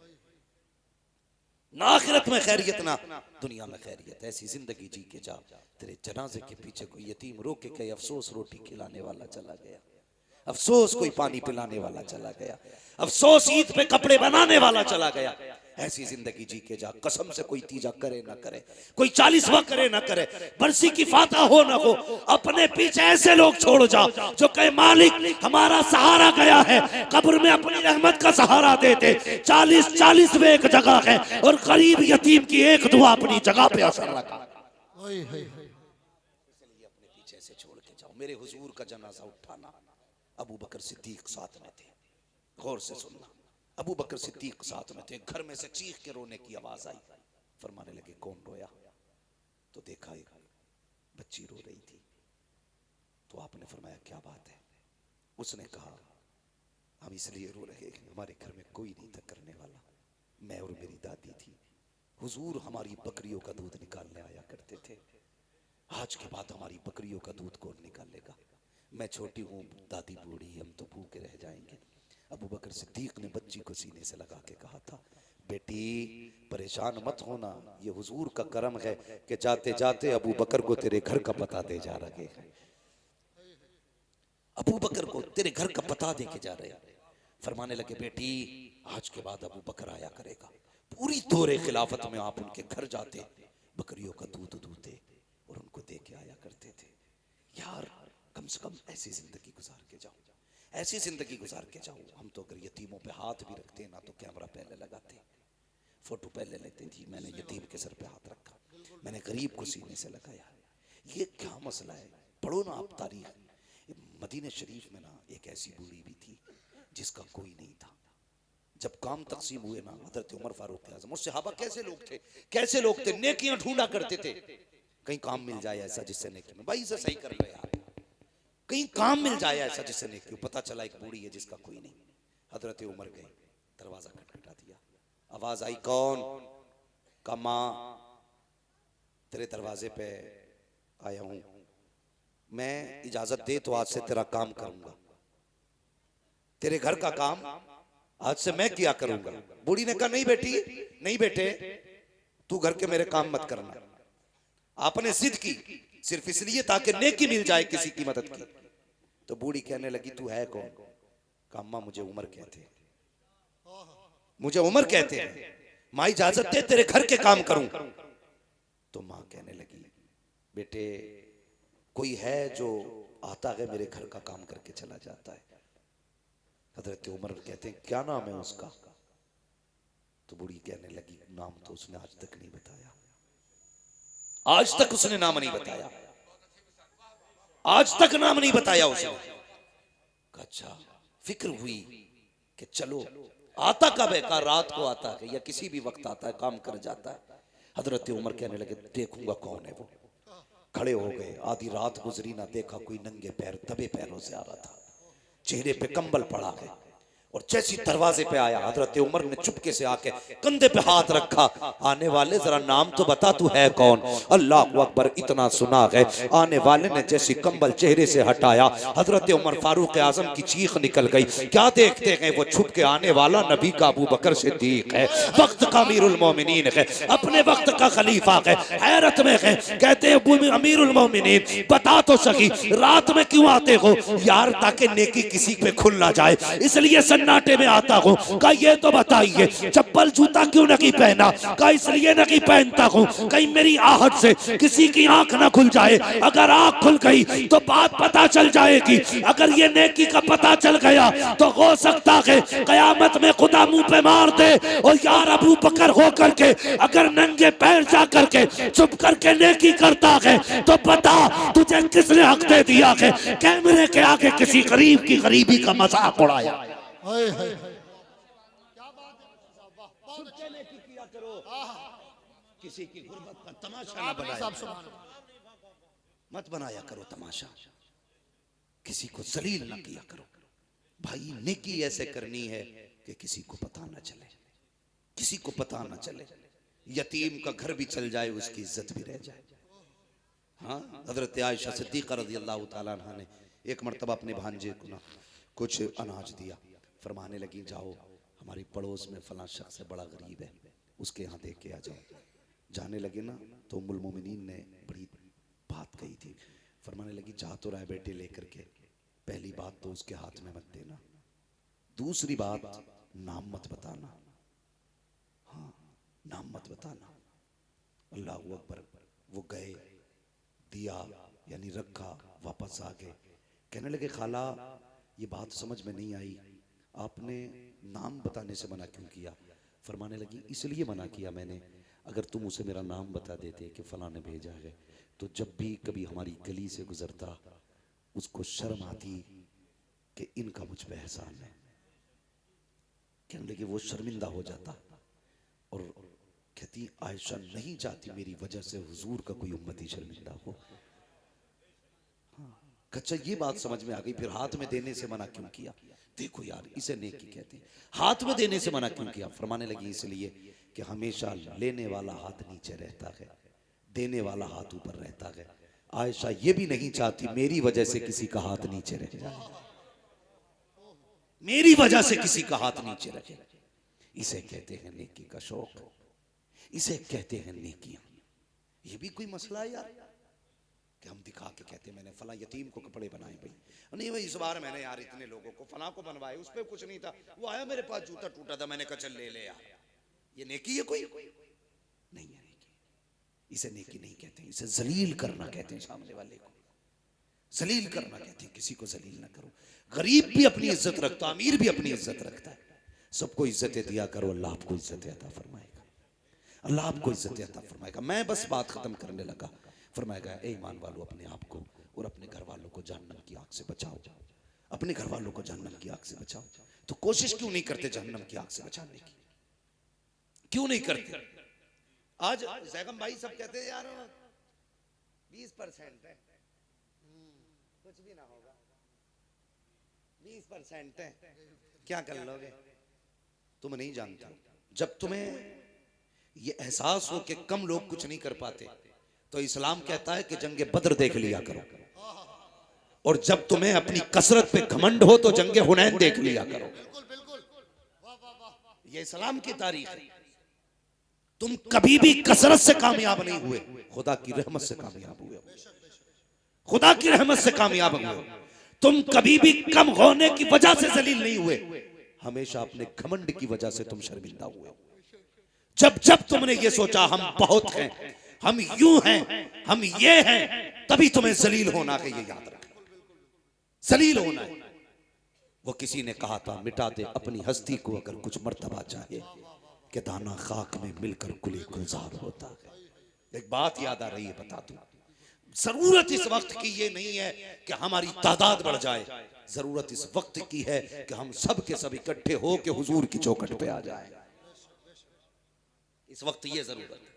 ना आखिरत में खैरियत ना दुनिया में खैरियत। ऐसी जिंदगी जी के जा, तेरे जनाजे के पीछे कोई यतीम रोक के कहे अफसोस रोटी खिलाने वाला चला गया, अफसोस कोई पानी पिलाने वाला चला गया, अफसोस ईद पे कपड़े बनाने वाला चला गया। ऐसी जिंदगी जी के जा। कसम से कोई तीजा करे ना करे, कोई 40वां करे ना करे, बरसी की फाता हो ना हो, अपने पीछे ऐसे लोग छोड़ जाओ जो कहे मालिक हमारा सहारा गया है, कब्र में अपनी रहमत का सहारा देते। 40 में एक जगह है और गरीब यतीम की एक दुआ अपनी जगह पे असर रखा। इसलिए अपने पीछे से छोड़ के जाओ। मेरे हुजूर का जनाजा उठाना, अबू बकर सिद्दीक साथ में थे। गौर से सुनना, अबू बकर सिद्दीक साथ में थे। घर में से चीख के रोने की आवाज आई। फरमाने लगे कौन रोया? तो देखा एक बच्ची रो रही थी। तो आपने फरमाया क्या बात है? उसने कहा हम इसलिए रो रहे हैं, हमारे घर में कोई नहीं था करने वाला, मैं और मेरी दादी थी। हुजूर हमारी बकरियों का दूध निकालने आया करते थे, आज के बाद हमारी बकरियों का दूध कौन निकालेगा? मैं छोटी हूँ, दादी बूढ़ी, हम तो भूखे रह जाएंगे। अबू बकर सिद्दीक ने बच्ची को सीने से लगा के कहा था, बेटी परेशान मत होना, ये हुजूर का करम है कि जाते जाते अबू बकर को तेरे घर का पता दे जा रहे हैं। अबू बकर को तेरे घर का पता दे के जा रहे हैं। फरमाने लगे बेटी आज के बाद अबू बकर आया करेगा। पूरी दौरे खिलाफत में आप उनके घर जाते, बकरियों का दूध दूते और उनको दे के आया करते थे। यार कम से कम ऐसी जिंदगी गुजार के जाओ, ऐसी जिंदगी गुजार के जाओ। हम तो अगर यतीमों पे हाथ भी रखते ना तो कैमरा पहले लगाते, फोटो पहले लेते थी। मैंने यतीम के सर पे हाथ रखा, मैंने गरीब को सीने से लगाया। ये क्या मसला है? पढ़ो ना आप तारीख। मदीने शरीफ में ना एक ऐसी बूढ़ी भी थी जिसका कोई नहीं था। जब काम तकसीम हुए ना, हजरत उमर फारूक आजम और सहाबा कैसे लोग थे, कैसे लोग थे, नेकियां ढूंढा करते थे। कहीं काम मिल जाए ऐसा जिससे नेकी में, भाई इसे सही कर लो यार, कहीं काम मिल जाए ऐसा जिससे नेकी। पता चला एक बूढ़ी है जिसका कोई नहीं। हजरत उमर गए, दरवाजा खटखटा दिया, आवाज आई कौन? का मां तेरे दरवाजे पे आया हूं, मैं इजाजत दे तो आज से तेरा काम करूंगा, तेरे घर का काम आज से मैं किया करूंगा। बूढ़ी ने कहा नहीं बेटी, नहीं बेटे, तू घर के मेरे काम मत करना। आपने जिद की सिर्फ इसलिए ताकि नेकी मिल जाए किसी की मदद की। तो बूढ़ी कहने लगी तू है कौन? कहा अम्मा मुझे उमर कहते हैं, मुझे उमर कहते हैं, माँ इजाजत दे तेरे घर के काम करूं। तो माँ कहने लगी बेटे कोई है जो आता है मेरे घर का काम करके चला जाता है? हजरत उमर कहते हैं क्या नाम है उसका? तो बूढ़ी कहने लगी नाम तो उसने आज तक नहीं बताया, आज तक उसने नाम नहीं बताया, आज तक नाम नहीं बताया उसने। अच्छा फिक्र हुई कि चलो आता कब है? का रात को आता है या किसी भी वक्त आता है, काम कर जाता है। हजरत उमर कहने लगे देखूंगा कौन है वो। खड़े हो गए, आधी रात गुजरी ना, देखा कोई नंगे पैर दबे पैरों से आ रहा था, चेहरे पे कंबल पड़ा है और जैसी दरवाजे पे आया हजरत उमर ने चुपके से आके कंधे पे हाथ रखा, आने वाले जरा नाम तो बता तू है कौन? अल्लाह अकबर, इतना सुना है। आने वाले ने जैसी कंबल चेहरे से हटाया, हजरत उमर फारूक आजम की चीख निकल गई। क्या देखते हैं? वो छुप के आने वाला नबी का अबू बकर सिद्दीक है, वक्त का अमीरुल मोमिनीन है, अपने वक्त का खलीफा है। हैरत में है, कहते हैं अमीरुल मोमिनीन बता तो सकी रात में क्यों आते हो? यार ताकि नेकी किसी पे खुल ना जाए, इसलिए सन्नाटे में आता हूँ। कहा ये तो बताइए चप्पल जूता क्यों नहीं पहना? कहा इसलिए नहीं पहनता हूँ कहीं मेरी आहट से किसी की आंख ना खुल जाए। अगर आंख खुल गई तो बात पता चल जाएगी। अगर ये नेकी का पता चल गया तो हो सकता है कयामत में खुदा मुंह पे मार दे। और यार अबू बकर हो करके अगर नंगे पैर जा करके चुप करके नेकी करता है तो बता तुझे किसने हक दे दिया है कैमरे के आगे किसी गरीब की गरीबी का मजाक उड़ाया? हाय हाय क्या बात है वाह, बहुत अच्छे नेकी किया करो, किसी की गुर्बत का तमाशा न साहब बनाया, सुभान अल्लाह। मत बनाया करो तमाशा, किसी को जलील न किया करो। भाई नेकी ऐसे करनी है कि किसी को पता न चले, किसी को पता न चले। यतीम का घर भी चल जाए उसकी इज्जत भी रह जाए। हाँ, हजरत आयशा सिद्दीक़ा रज़ियल्लाहु ताला अन्हा ने एक मर्तबा अपने भांजे को ना कुछ अनाज दिया। फरमाने लगी जाओ हमारी पड़ोस में फलां शख्स है बड़ा गरीब है उसके यहाँ देख के आ जाओ। जाने लगे ना तो उम्मुल मोमिनीन ने बड़ी बात कही थी। फरमाने लगी जा तो रहा है बेटे लेकर के, पहली बात तो उसके हाथ में मत देना, दूसरी बात नाम मत बताना। हाँ, नाम मत बताना। अल्लाह अकबर। वो गए, दिया यानी रखा, वापस आ गए। कहने लगे खाला ये बात समझ में नहीं आई, आपने नाम बताने से मना क्यों किया? फरमाने लगी इसलिए मना किया मैंने, अगर तुम उसे मेरा नाम बता देते कि फलां ने भेजा है तो जब भी कभी हमारी गली से गुजरता उसको शर्म आती कि इनका मुझ पे एहसान है। कहने लगे वो शर्मिंदा हो जाता और कहती आयशा नहीं चाहती मेरी वजह से हुजूर का कोई उम्मती शर्मिंदा हो। अच्छा ये बात समझ में आ गई, फिर हाथ में देने से मना क्यों किया? देखो यार इसे नेकी कहते हैं। हाथ में देने से मना क्यों किया? फरमाने लगी इसलिए कि हमेशा लेने वाला हाथ नीचे रहता है, देने वाला हाथ ऊपर रहता है। आयशा ये भी नहीं चाहती मेरी वजह से किसी का हाथ नीचे रह जाए, मेरी वजह से किसी का हाथ नीचे रहे। इसे कहते हैं नेकी का शौक, इसे कहते हैं नेकियां। ये भी कोई मसला है यार कि हम दिखा के कहते हैं मैंने फला यतीम को कपड़े बनाए भाई, नहीं भाई इस बार मैंने यार इतने लोगों को फला को बनवाए, उस पर कुछ नहीं था, वो आया मेरे पास जूता टूटा था मैंने कहा चल ले ले यार। ये नेकी है? कोई नहीं है नेकी। इसे नेकी नहीं कहते, इसे जलील करना कहते हैं। सामने वाले को जलील करना कहते हैं, किसी को जलील ना करो। गरीब भी अपनी इज्जत रखता, अमीर भी अपनी इज्जत रखता है। सबको इज्जत दिया करो, अल्लाह आपको इज्जत अता फरमाएगा, अल्लाह आपको इज्जत अता फरमाएगा। मैं बस बात खत्म करने लगा। फरमाएगा ए ईमान वालों अपने आप को और अपने घर वालों को जहन्नम की आग से बचाओ, अपने घर वालों को जहन्नम की आग से बचाओ। तो कोशिश क्यों नहीं करते जहन्नम की आग से बचाने की? क्यों नहीं करते? आज जैगम भाई सब कहते हैं यार 20% है, कुछ भी ना होगा, 20% है, क्या कर लोगे? तुम नहीं जानते। जब तुम्हें ये एहसास हो कि कम लोग कुछ नहीं कर पाते तो इस्लाम कहता है कि जंगे बद्र देख लिया करो, और जब तुम्हें अपनी कसरत पे घमंड हो तो जंगे हुनैन देख लिया करो। ये इस्लाम की तारीख है। तुम कभी भी कसरत से कामयाब नहीं हुए, खुदा की रहमत से कामयाब हुए, खुदा की रहमत से कामयाब हुए। तुम कभी भी कम होने की वजह से जलील नहीं हुए, हमेशा अपने घमंड की वजह से तुम शर्मिंदा हुए। जब जब तुमने ये सोचा हम बहुत हैं, हम यूं हैं, हम ये हैं, तभी तुम्हें जलील होना है। ये याद रखना, जलील होना है। वो किसी ने कहा था मिटा दे अपनी हस्ती को अगर कुछ मर्तबा चाहे कि दाना खाक में मिलकर कुले गुलजार होता है। एक बात याद आ रही है, बता दूं, जरूरत इस वक्त की ये नहीं है कि हमारी तादाद बढ़ जाए, जरूरत इस वक्त की है कि हम सब के सब इकट्ठे हो के हुजूर की चौखट पे आ जाए। इस वक्त ये जरूरत है,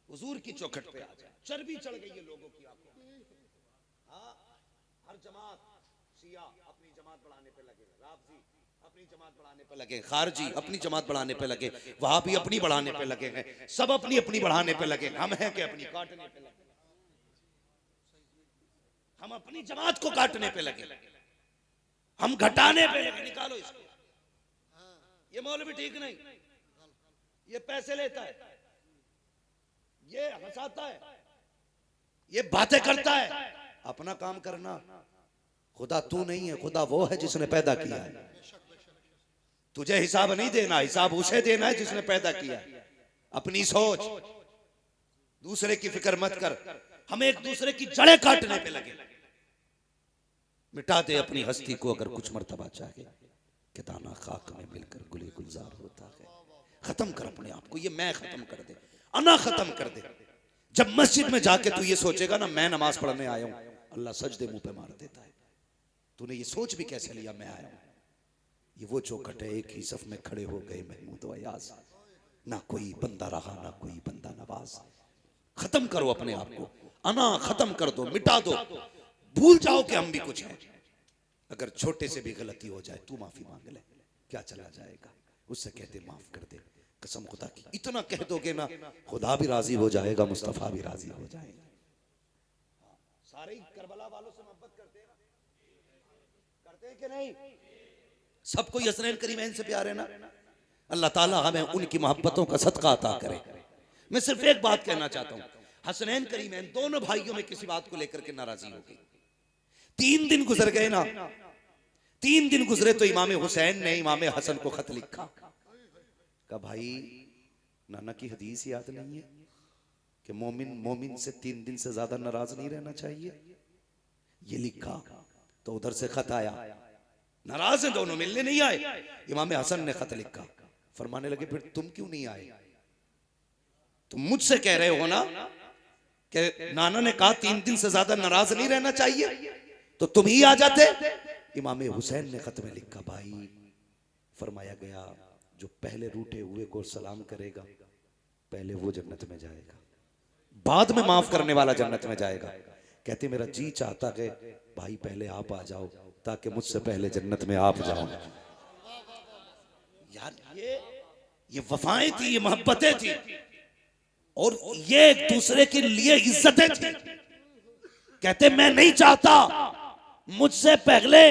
हुजूर की चौखट पे आ जाए। चर्बी चढ़ गई है लोगों की आंखों में। हाँ, हर जमात, शिया अपनी जमात बढ़ाने पे लगे, राफजी अपनी जमात बढ़ाने पे लगे, खारजी अपनी जमात बढ़ाने पे लगे, वहाबी अपनी बढ़ाने पे लगे हैं, सब अपनी अपनी बढ़ाने पे लगे। हम हैं कि अपनी काटने पे लगे, हम अपनी जमात को काटने पे लगे, हम घटाने पे लगे। निकालो इसको, ये मौलवी ठीक नहीं, ये पैसे लेता है, ये हंसाता है, ये बातें करता है। अपना काम करना। खुदा तू नहीं है, खुदा वो है जिसने पैदा किया है। तुझे हिसाब नहीं देना, हिसाब उसे देना है जिसने पैदा किया। अपनी सोच, दूसरे की फिक्र मत कर। हम एक दूसरे की जड़ें काटने पे लगे। मिटा दे अपनी हस्ती को अगर कुछ मर्तबा चाहे, कि दाना खाक में मिलकर गुले गुलजार होता है। खत्म कर अपने आप को, ये मैं खत्म कर दे, अना खत्म कर दे। जब मस्जिद में जाके तू ये सोचेगा ना मैं नमाज पढ़ने आया हूं, अल्लाह सजदे मुंह पे मार देता है। तूने ये सोच भी कैसे लिया मैं आया हूं? ये वो चौखट है, एक ही सफ में खड़े हो गए महमूद अयाज, ना कोई बंदा रहा ना कोई बंदा नवाज। खत्म करो अपने आप को, अना खत्म कर दो, मिटा दो, भूल जाओ कि हम भी कुछ हैं। अगर छोटे से भी गलती हो जाए तू माफी मांग ले, क्या चला जाएगा? उससे कहते माफ कर दे, कसम खुदा की। इतना कह दोगे ना खुदा भी राजी हो जाएगा, मुस्तफा भी राजी हो जाएगा। सारे करबला वालों से मोहब्बत करते हैं ना, करते हैं कि नहीं? सबको हसनैन करीमैन से प्यार है ना। अल्लाह ताला हमें उनकी मोहब्बतों का सदका अता करे। मैं सिर्फ एक बात कहना चाहता हूं, हसनैन करीमैन दोनों भाइयों में किसी बात को लेकर के नाराजगी हो गई। 3 दिन गुजर गए ना, 3 दिन गुजरे तो इमाम हुसैन ने इमाम हसन को खत लिखा। कहा भाई नाना की हदीस याद नहीं है कि मोमिन मोमिन से 3 दिन से ज्यादा नाराज नहीं रहना चाहिए? ये लिखा तो उधर से खत आया, नाराज हैं दोनों, मिलने नहीं आए। इमाम हसन ने खत लिखा, फरमाने लगे फिर तुम क्यों नहीं आए? तुम मुझसे कह रहे हो ना कि नाना ने कहा 3 दिन से ज्यादा नाराज नहीं रहना चाहिए, तो तुम ही आ जाते। इमाम हुसैन ने खत में लिखा, भाई फरमाया गया जो पहले रूठे हुए को सलाम करेगा पहले वो जन्नत में जाएगा, बाद में माफ करने वाला जन्नत में जाएगा। कहते मेरा जी चाहता है भाई पहले आप आ जाओ ताकि मुझसे पहले जन्नत में आप जाओ। यार ये वफाएं थी, ये मोहब्बतें थी, और ये एक दूसरे के लिए इज्जतें थी। कहते मैं नहीं चाहता मुझसे पहले,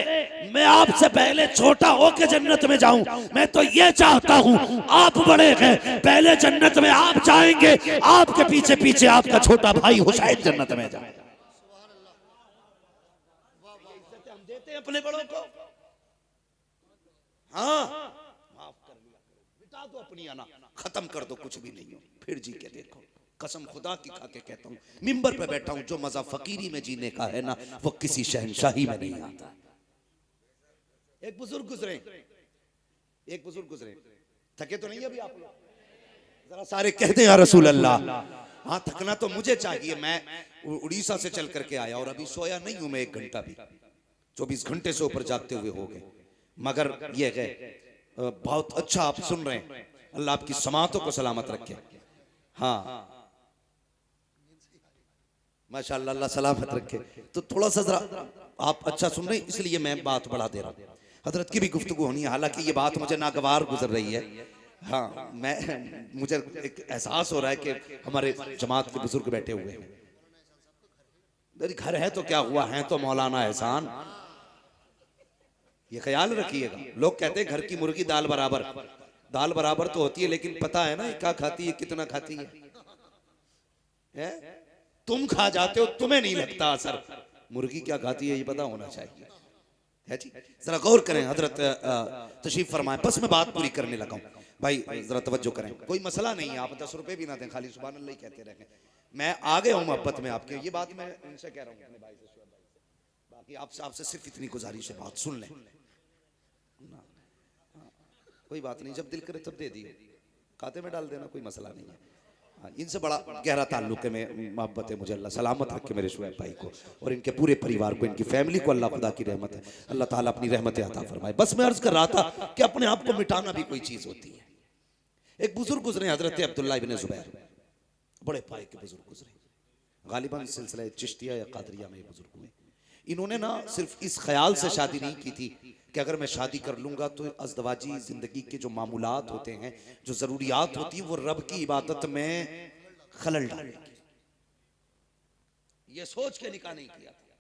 मैं आपसे पहले छोटा होकर जन्नत में जाऊं, मैं तो ये चाहता हूं आप बड़े हैं, पहले जन्नत में आप जाएंगे, आपके पीछे पीछे आपका छोटा भाई हुसैन जन्नत में जाएगा। हम देते हैं अपने बड़ों को। हाँ माफ कर लिया, मिटा दो अपनी अना, खत्म कर दो, कुछ भी नहीं हो। फिर जी के देखो, कसम खुदा की खा के कहता हूं, मिंबर पे बैठा हूं, जो मजा फकीरी में जीने का है ना वो किसी शहनशाही में नहीं आता। एक बुजुर्ग गुजरे, थके तो नहीं अभी आप लोग? जरा सारे कहते हैं या रसूल अल्लाह। हाँ थकना तो मुझे चाहिए, मैं उड़ीसा से चल करके आया और अभी सोया नहीं हूं मैं 1 घंटा भी, 24 घंटे से ऊपर जागते हुए हो गए। मगर ये है बहुत अच्छा आप सुन रहे हैं, अल्लाह आपकी समातों को सलामत रखे। हाँ माशाअल्लाह, अल्लाह सलामत रखे। तो थोड़ा सा जरा आप अच्छा सुन रहे हैं इसलिए मैं बात बढ़ा दे रहा हूँ। हजरत की भी गुफ्तगू होनी है, हालांकि ये बात मुझे नागवार गुजर रही है। हाँ मुझे एक एहसास हो रहा है कि हमारे जमात के बुजुर्ग बैठे हुए हैं। मेरी घर है तो क्या हुआ, है तो मौलाना एहसान, ये ख्याल रखिएगा। लोग कहते हैं घर की मुर्गी दाल बराबर, दाल बराबर तो होती है लेकिन पता है ना क्या खाती है, कितना खाती है? तुम खा जाते हो, तुम्हें नहीं लगता असर, मुर्गी क्या खाती है ये पता होना चाहिए, है जी। जरा गौर करें, हजरत तशरीफ फरमाएं। बस मैं बात पूरी करने लगा हूं भाई, जरा तवज्जो करें। कोई मसला नहीं है, आप 10 रुपए भी ना दें, खाली सुभान अल्लाह ही कहते रहें। मैं आ गया हूं मोहब्बत में आपके, ये बात मैं उनसे कह रहा हूं अपने भाई से, बाकी आपसे सिर्फ इतनी गुजारिश है, बात सुन लें। कोई बात नहीं, जब दिल करे तब दे दिए, खाते में डाल देना, कोई मसला नहीं है। इनसे बड़ा गहरा ताल्लुक है, मोहब्बत है मुझे। अल्लाह सलामत रखे मेरे शुएब भाई को और इनके पूरे परिवार को, इनकी फैमिली को। अल्लाह खुदा की रहमत है, अल्लाह ताला अपनी रहमत अता फरमाए। बस मैं अर्ज कर रहा था कि अपने आप को मिटाना भी कोई चीज होती है। एक बुजुर्ग गुजरे, हजरत अब्दुल्लाह इब्न जुबैर, बड़े पाए के बुजुर्ग गुजरे, गालिबन सिलसिला चिश्तिया या कादरिया में बुजुर्ग हुए। इन्होंने ना सिर्फ इस ख्याल से शादी नहीं की थी कि अगर मैं शादी कर लूंगा तो अज़दवाजी जिंदगी के जो मामूलात होते हैं, जो जरूरियात होती है, वो रब की इबादत में खलल डालेंगे। ये सोच के निकाह नहीं किया था।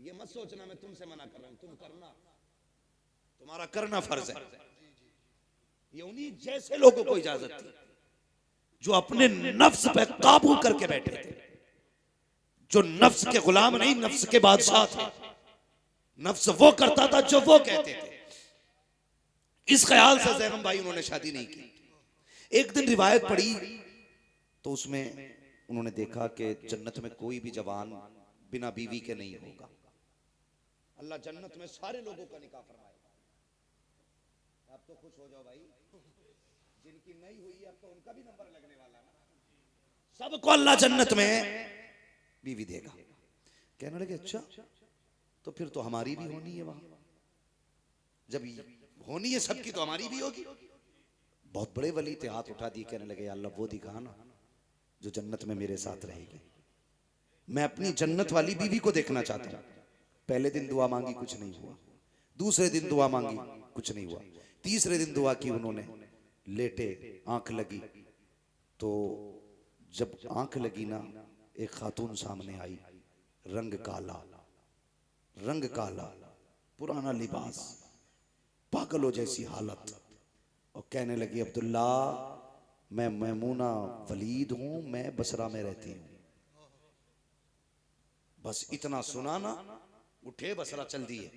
ये मत सोचना मैं तुमसे मना कर रहा हूं, तुम करना, तुम्हारा करना फर्ज है। ये उन्हीं जैसे लोगों को इजाजत थी जो अपने नफ्स पे काबू करके बैठे थे, जो नफ्स के गुलाम नहीं नफ्स के बादशाह थे। नफ्स वो करता था जो वो कहते थे। इस ख्याल से ज़ैनब भाई उन्होंने शादी नहीं की। एक दिन रिवायत पढ़ी तो उसमें उन्होंने देखा कि जन्नत में कोई भी जवान बिना बीवी के नहीं होगा। अल्लाह जन्नत में सारे लोगों का निकाह फरमाएगा। आप तो खुश हो जाओ भाई, जिनकी नहीं हुई है अब तो उनका भी नंबर लगने वाला है ना। सबको अल्लाह जन्नत में बीवी देगा। कहने लगे अच्छा तो फिर तो हमारी भी होनी है वहां। जब होनी है सबकी तो हमारी भी होगी। बहुत बड़े वली थे, हाथ उठा दिए, कहने लगे अल्लाह वो दिखा ना जो जन्नत में मेरे साथ रहेगी। मैं अपनी जन्नत वाली बीवी को देखना चाहता हूं। पहले दिन दुआ मांगी, कुछ नहीं हुआ। दूसरे दिन दुआ मांगी, कुछ नहीं हुआ। तीसरे दिन दुआ की उन्होंने, लेटे, आंख लगी तो जब आंख लगी ना एक खातून सामने आई, रंग काला, रंग काला, पुराना लिबास, पागलों जैसी हालत, और कहने लगी अब्दुल्ला मैं मैमूना वलीद हूं, मैं बसरा में रहती हूं। बस इतना सुना ना, उठे बसरा चल दिए,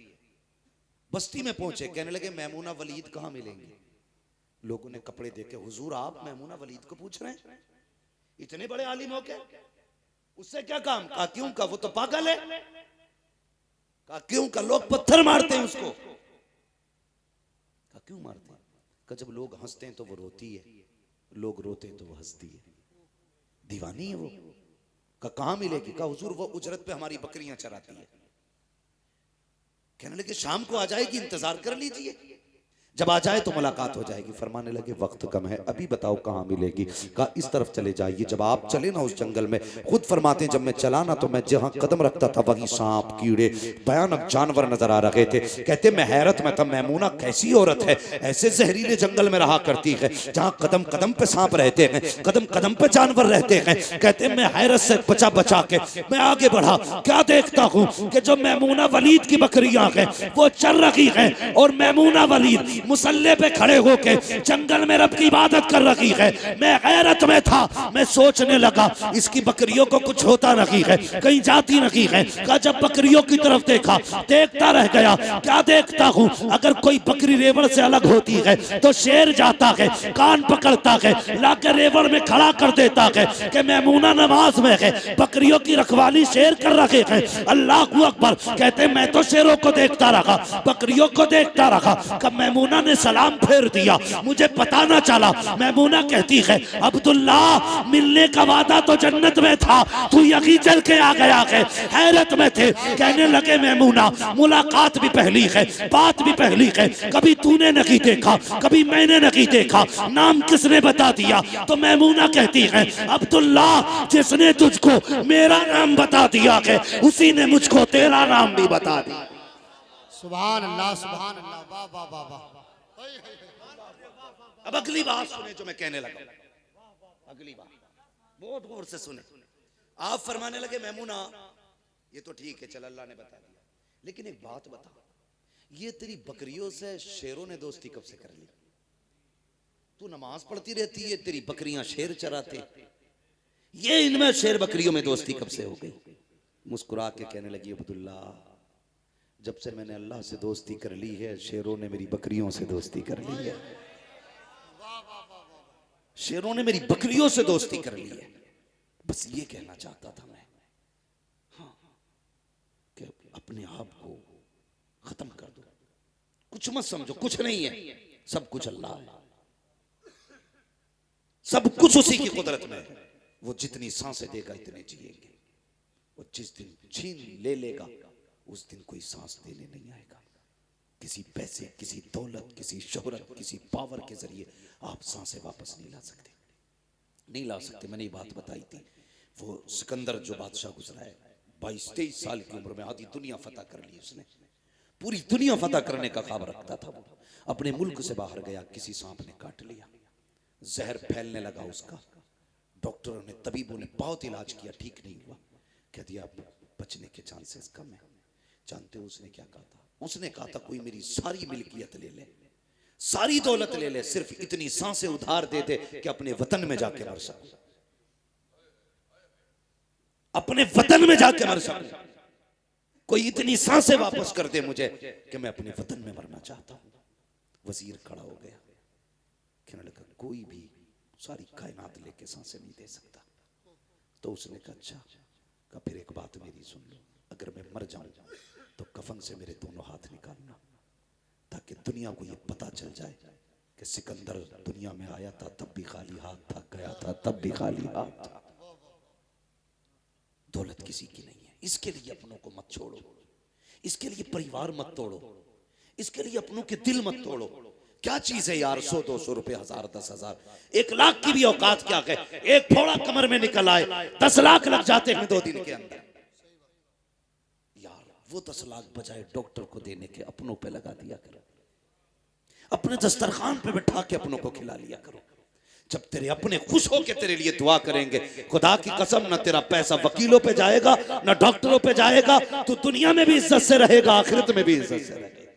बस्ती में पहुंचे। कहने लगे मैमूना वलीद कहां मिलेंगे? लोगों ने कपड़े देखे, हुजूर आप मैमूना वलीद को पूछ रहे हैं? इतने बड़े आलिम हो के उससे क्या काम? कहा क्यों का, वो तो पागल है। कहा क्यों का, लोग पत्थर मारते हैं उसको। कहा क्यों मारते हैं? कहा जब लोग हंसते हैं तो वो रोती है, लोग रोते हैं तो वो हंसती है, दीवानी है वो। कहा कहां मिलेगी? कहा हुजूर वो उजरत पे हमारी बकरियां चराती है। कहने लगे शाम को आ जाएगी, इंतजार कर लीजिए, जब आ जाए तो मुलाकात हो जाएगी। फरमाने लगे वक्त कम है, अभी बताओ कहाँ मिलेगी? कहा इस तरफ चले जाइए। जब आप चले ना उस जंगल में, खुद फरमाते हैं जब मैं चला ना तो मैं जहाँ कदम रखता था वहीं सांप, कीड़े, भयानक जानवर नजर आ रहे थे। कहते मैं हैरत में था, मैमूना कैसी औरत है, ऐसे जहरीले जंगल में रहा करती है जहाँ कदम कदम पे सांप रहते हैं, कदम कदम पे जानवर रहते हैं। कहते मैं हैरत से बचा बचा के मैं आगे बढ़ा, क्या देखता हूँ कि जो मैमूना वलीद की बकरियां हैं वो चल रही हैं, और मैमूना वलीद मुसल्ले पे खड़े होके जंगल में रब की इबादत कर रही है। मैं गैरत में था, मैं सोचने लगा इसकी बकरियों को कुछ होता नहीं है, कहीं जाती नहीं है। कहा जब बकरियों की तरफ देखा, देखता रह गया। क्या देखता हूँ, अगर कोई बकरी रेवड़ से अलग होती है तो शेर जाता है, कान पकड़ता है, लाकर रेवड़ में खड़ा कर देता है कि मैमूना नमाज में है, बकरियों की रखवाली शेर कर रखे हैं। अल्लाह अकबर। कहते मैं तो शेरों को देखता रहा, बकरियों को देखता रहा। कब मैमूना ने सलाम फेर दिया, मुझे पता ना चला। मैमूना कहती है अब्दुल्ला मिलने का वादा तो जन्नत में था, तू यहीं चल के आ गया है। हैरत में थे। कहने लगे मैमूना मुलाकात भी पहली है, बात भी पहली है, कभी तूने नहीं देखा, कभी मैंने नहीं देखा, नाम किसने बता दिया? तो मैमूना कहती है अब्दुल्ला जिसने तुझको मेरा नाम बता दिया है उसी ने मुझको तेरा नाम भी बता दिया। सुभान अल्लाह, सुभान अल्लाह, वाह वाह वाह वाह। अब अगली बात सुने जो मैं कहने लगा, अगली बात बहुत गौर से सुने। आप फरमाने लगे मैमूना ये तो ठीक है, चल अल्लाह ने बता दिया, लेकिन एक बात बता, ये तेरी बकरियों से शेरों ने दोस्ती कब से कर ली? तू नमाज पढ़ती रहती है, तेरी बकरियां शेर चराते, ये इनमें शेर बकरियों में दोस्ती कब से हो गई? मुस्कुरा के कहने लगी अब्दुल्ला जब से मैंने अल्लाह से दोस्ती कर ली है, शेरों ने मेरी बकरियों से दोस्ती कर ली है। शेरों ने मेरी बकरियों से दोस्ती कर ली है। बस ये कहना चाहता था मैं, हाँ, कि अपने आप को खत्म कर दो, कुछ मत समझो, कुछ नहीं है, सब कुछ अल्लाह है, सब कुछ उसी की कुदरत में है। वो जितनी सांसें देगा इतने जिएंगे, वो जिस दिन छीन ले लेगा उस दिन कोई सांस देने नहीं आएगा। किसी पैसे, किसी दौलत, किसी शोहरत, किसी पावर के जरिए आप सांसें वापस नहीं ला सकते, नहीं ला सकते। मैंने ये बात बताई थी। वो सिकंदर जो बादशाह गुजरा है, 22-23 साल की उम्र में आधी दुनिया फतह कर ली उसने, पूरी दुनिया फतह करने का ख्वाब रखता था। वो अपने मुल्क से बाहर गया, किसी सांप ने काट लिया, जहर फैलने लगा उसका। डॉक्टरों ने, तबीबों ने बहुत इलाज किया, ठीक नहीं हुआ। कह दिया बचने के चांसेस कम है। जानते हो उसने क्या कहा था? उसने कहा था कोई मेरी सारी मिल्कियत ले ले, सारी दौलत ले ले, सिर्फ इतनी सांसें उधार दे दे कि अपने वतन में जाके मर सकूं, अपने वतन में जाके मर सकूं। कोई इतनी सांसें वापस कर दे मुझे कि मैं अपने वतन में मरना चाहता हूं। वजीर खड़ा हो गया, कहने लगा कोई भी सारी कायनात लेके सांसें नहीं दे सकता। तो उसने कहा अच्छा, कहा फिर एक बात मेरी सुन लो, अगर मैं मर जाऊं तो कफन से मेरे दोनों हाथ निकालना, ताकि दुनिया को ये पता चल जाए कि सिकंदर दुनिया में आया था तब भी खाली हाथ था, गया था तब भी खाली हाथ था। दौलत किसी की नहीं है, इसके लिए अपनों को मत छोड़ो, इसके लिए परिवार मत तोड़ो, इसके लिए अपनों के दिल मत तोड़ो। क्या चीज है यार 100-200 रुपए, 1000, 10,000, 1 लाख की भी औकात क्या है? एक फोड़ा कमर में निकल आए 10 लाख लग जाते हैं 2 दिन के अंदर। यार वो 10 लाख बजाय डॉक्टर को देने के अपनों पे लगा दिया करो, अपने दस्तरखान पे बैठा के अपनों को खिला लिया करो। जब तेरे अपने खुश हो के तेरे लिए दुआ करेंगे, खुदा की कसम ना तेरा पैसा वकीलों पे जाएगा ना डॉक्टरों पे जाएगा, तो दुनिया में भी इज्जत से रहेगा, आखिरत में भी इज्जत से रहेगा।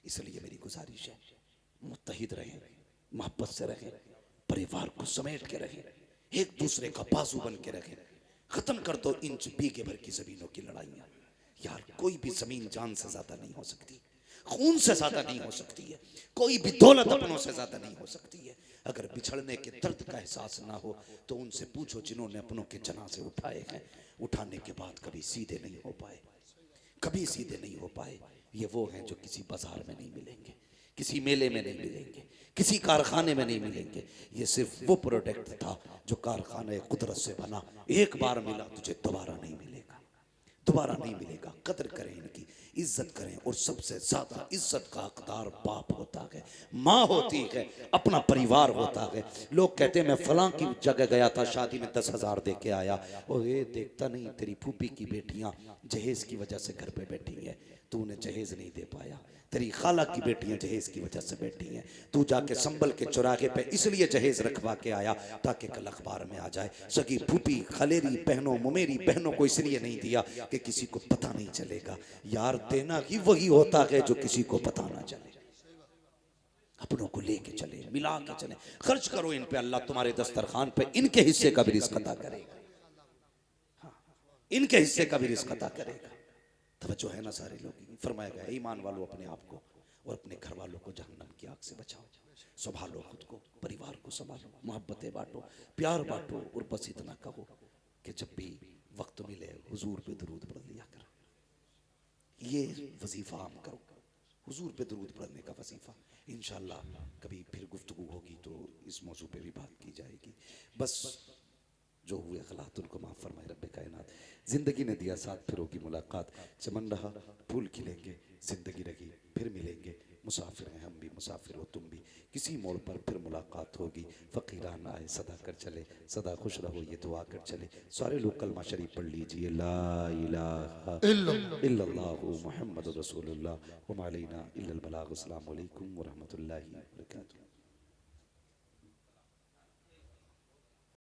इसलिए मेरी गुजारिश है, मुत्तहिद रहें, मोहब्बत से रहें, परिवार को समेट के रहें, एक दूसरे का बाजू बन के रहें। खत्म कर दो इंच बीघे भर की जमीनों की लड़ाइयां। यार कोई भी जमीन जान से ज्यादा नहीं हो सकती, खून से ज्यादा नहीं हो सकती है, कोई भी दौलत अपनों से ज्यादा नहीं हो सकती है। अगर बिछड़ने के दर्द का एहसास ना हो तो उनसे पूछो जिन्होंने अपनों के जनाजे उठाए हैं, उठाने के बाद कभी सीधे नहीं हो पाए, कभी सीधे नहीं हो पाए। ये वो हैं जो किसी बाजार में नहीं मिलेंगे, किसी मेले में नहीं मिलेंगे, किसी कारखाने में नहीं मिलेंगे। ये सिर्फ वो प्रोडक्ट था जो कारखाने कुदरत से बना, एक बार मिला तुझे दोबारा नहीं मिलेगा, दोबारा नहीं मिलेगा। कदर करें इनकी, इज्जत करें। और सबसे ज्यादा इज्जत का हकदार बाप होता है, माँ होती है, अपना परिवार होता है। लोग कहते हैं मैं फलां की जगह गया था, शादी में 10,000 दे के आया, और ये देखता नहीं तेरी फूफी की बेटियां जहेज की वजह से घर पे बैठी है, तू उन्हें जहेज नहीं दे पाया। तेरी खाला की बेटियां जहेज की वजह से बैठी हैं, तू जाके संभल के चौराहे पे इसलिए जहेज रखवा के आया ताकि कल अखबार में आ जाए। सगी फूफी, खलेरी बहनों, मुमेरी बहनों को इसलिए नहीं दिया कि किसी को पता नहीं चलेगा। यार देना ही वही होता है जो किसी को पता ना चले। अपनों को लेके चले, मिला के चले, खर्च करो इन पे, अल्लाह तुम्हारे दस्तरखान पे इनके हिस्से का भी रिस्क अता करेगा। हाँ, इनके हिस्से का भी रिस्क अता करेगा। तवज्जो है ना सारे लोग? फरमाया गया ईमान वालों अपने आप को और अपने घर वालों को जहन्नम की आग से बचाओ, संभालो खुद को, परिवार को संभालो, मोहब्बतें बांटो, प्यार बांटो। और बस इतना कहो कि जब भी वक्त मिले हुजूर पे दरूद पढ़ लिया करो। ये वजीफा आम करो, हुजूर पे दरूद पढ़ने का वजीफा। इंशाअल्लाह कभी फिर गुफ्तगू होगी तो इस मौजू पे भी बात की जाएगी। बस जो हुए गलत उनको माफ़ फरमाए रब्बे कायनात। जिंदगी ने दिया साथ, फिर होगी मुलाकात। चमन रहा फूल खिलेंगे, जिंदगी रही फिर मिलेंगे। मुसाफिर हैं हम भी, मुसाफिर हो तुम भी, किसी मोड़ पर फिर मुलाकात होगी। फ़कीरान आए सदा कर चले, सदा खुश रहो ये दुआ कर चले। सारे लोग कलमा शरीफ पढ़ लीजिए, ला इलाहा इल्लल्लाहु मुहम्मदुर रसूलुल्लाह व मा अलैना इल्लल बलाग। अस्सलामु अलैकुम व रहमतुल्लाहि व बरकातुहू।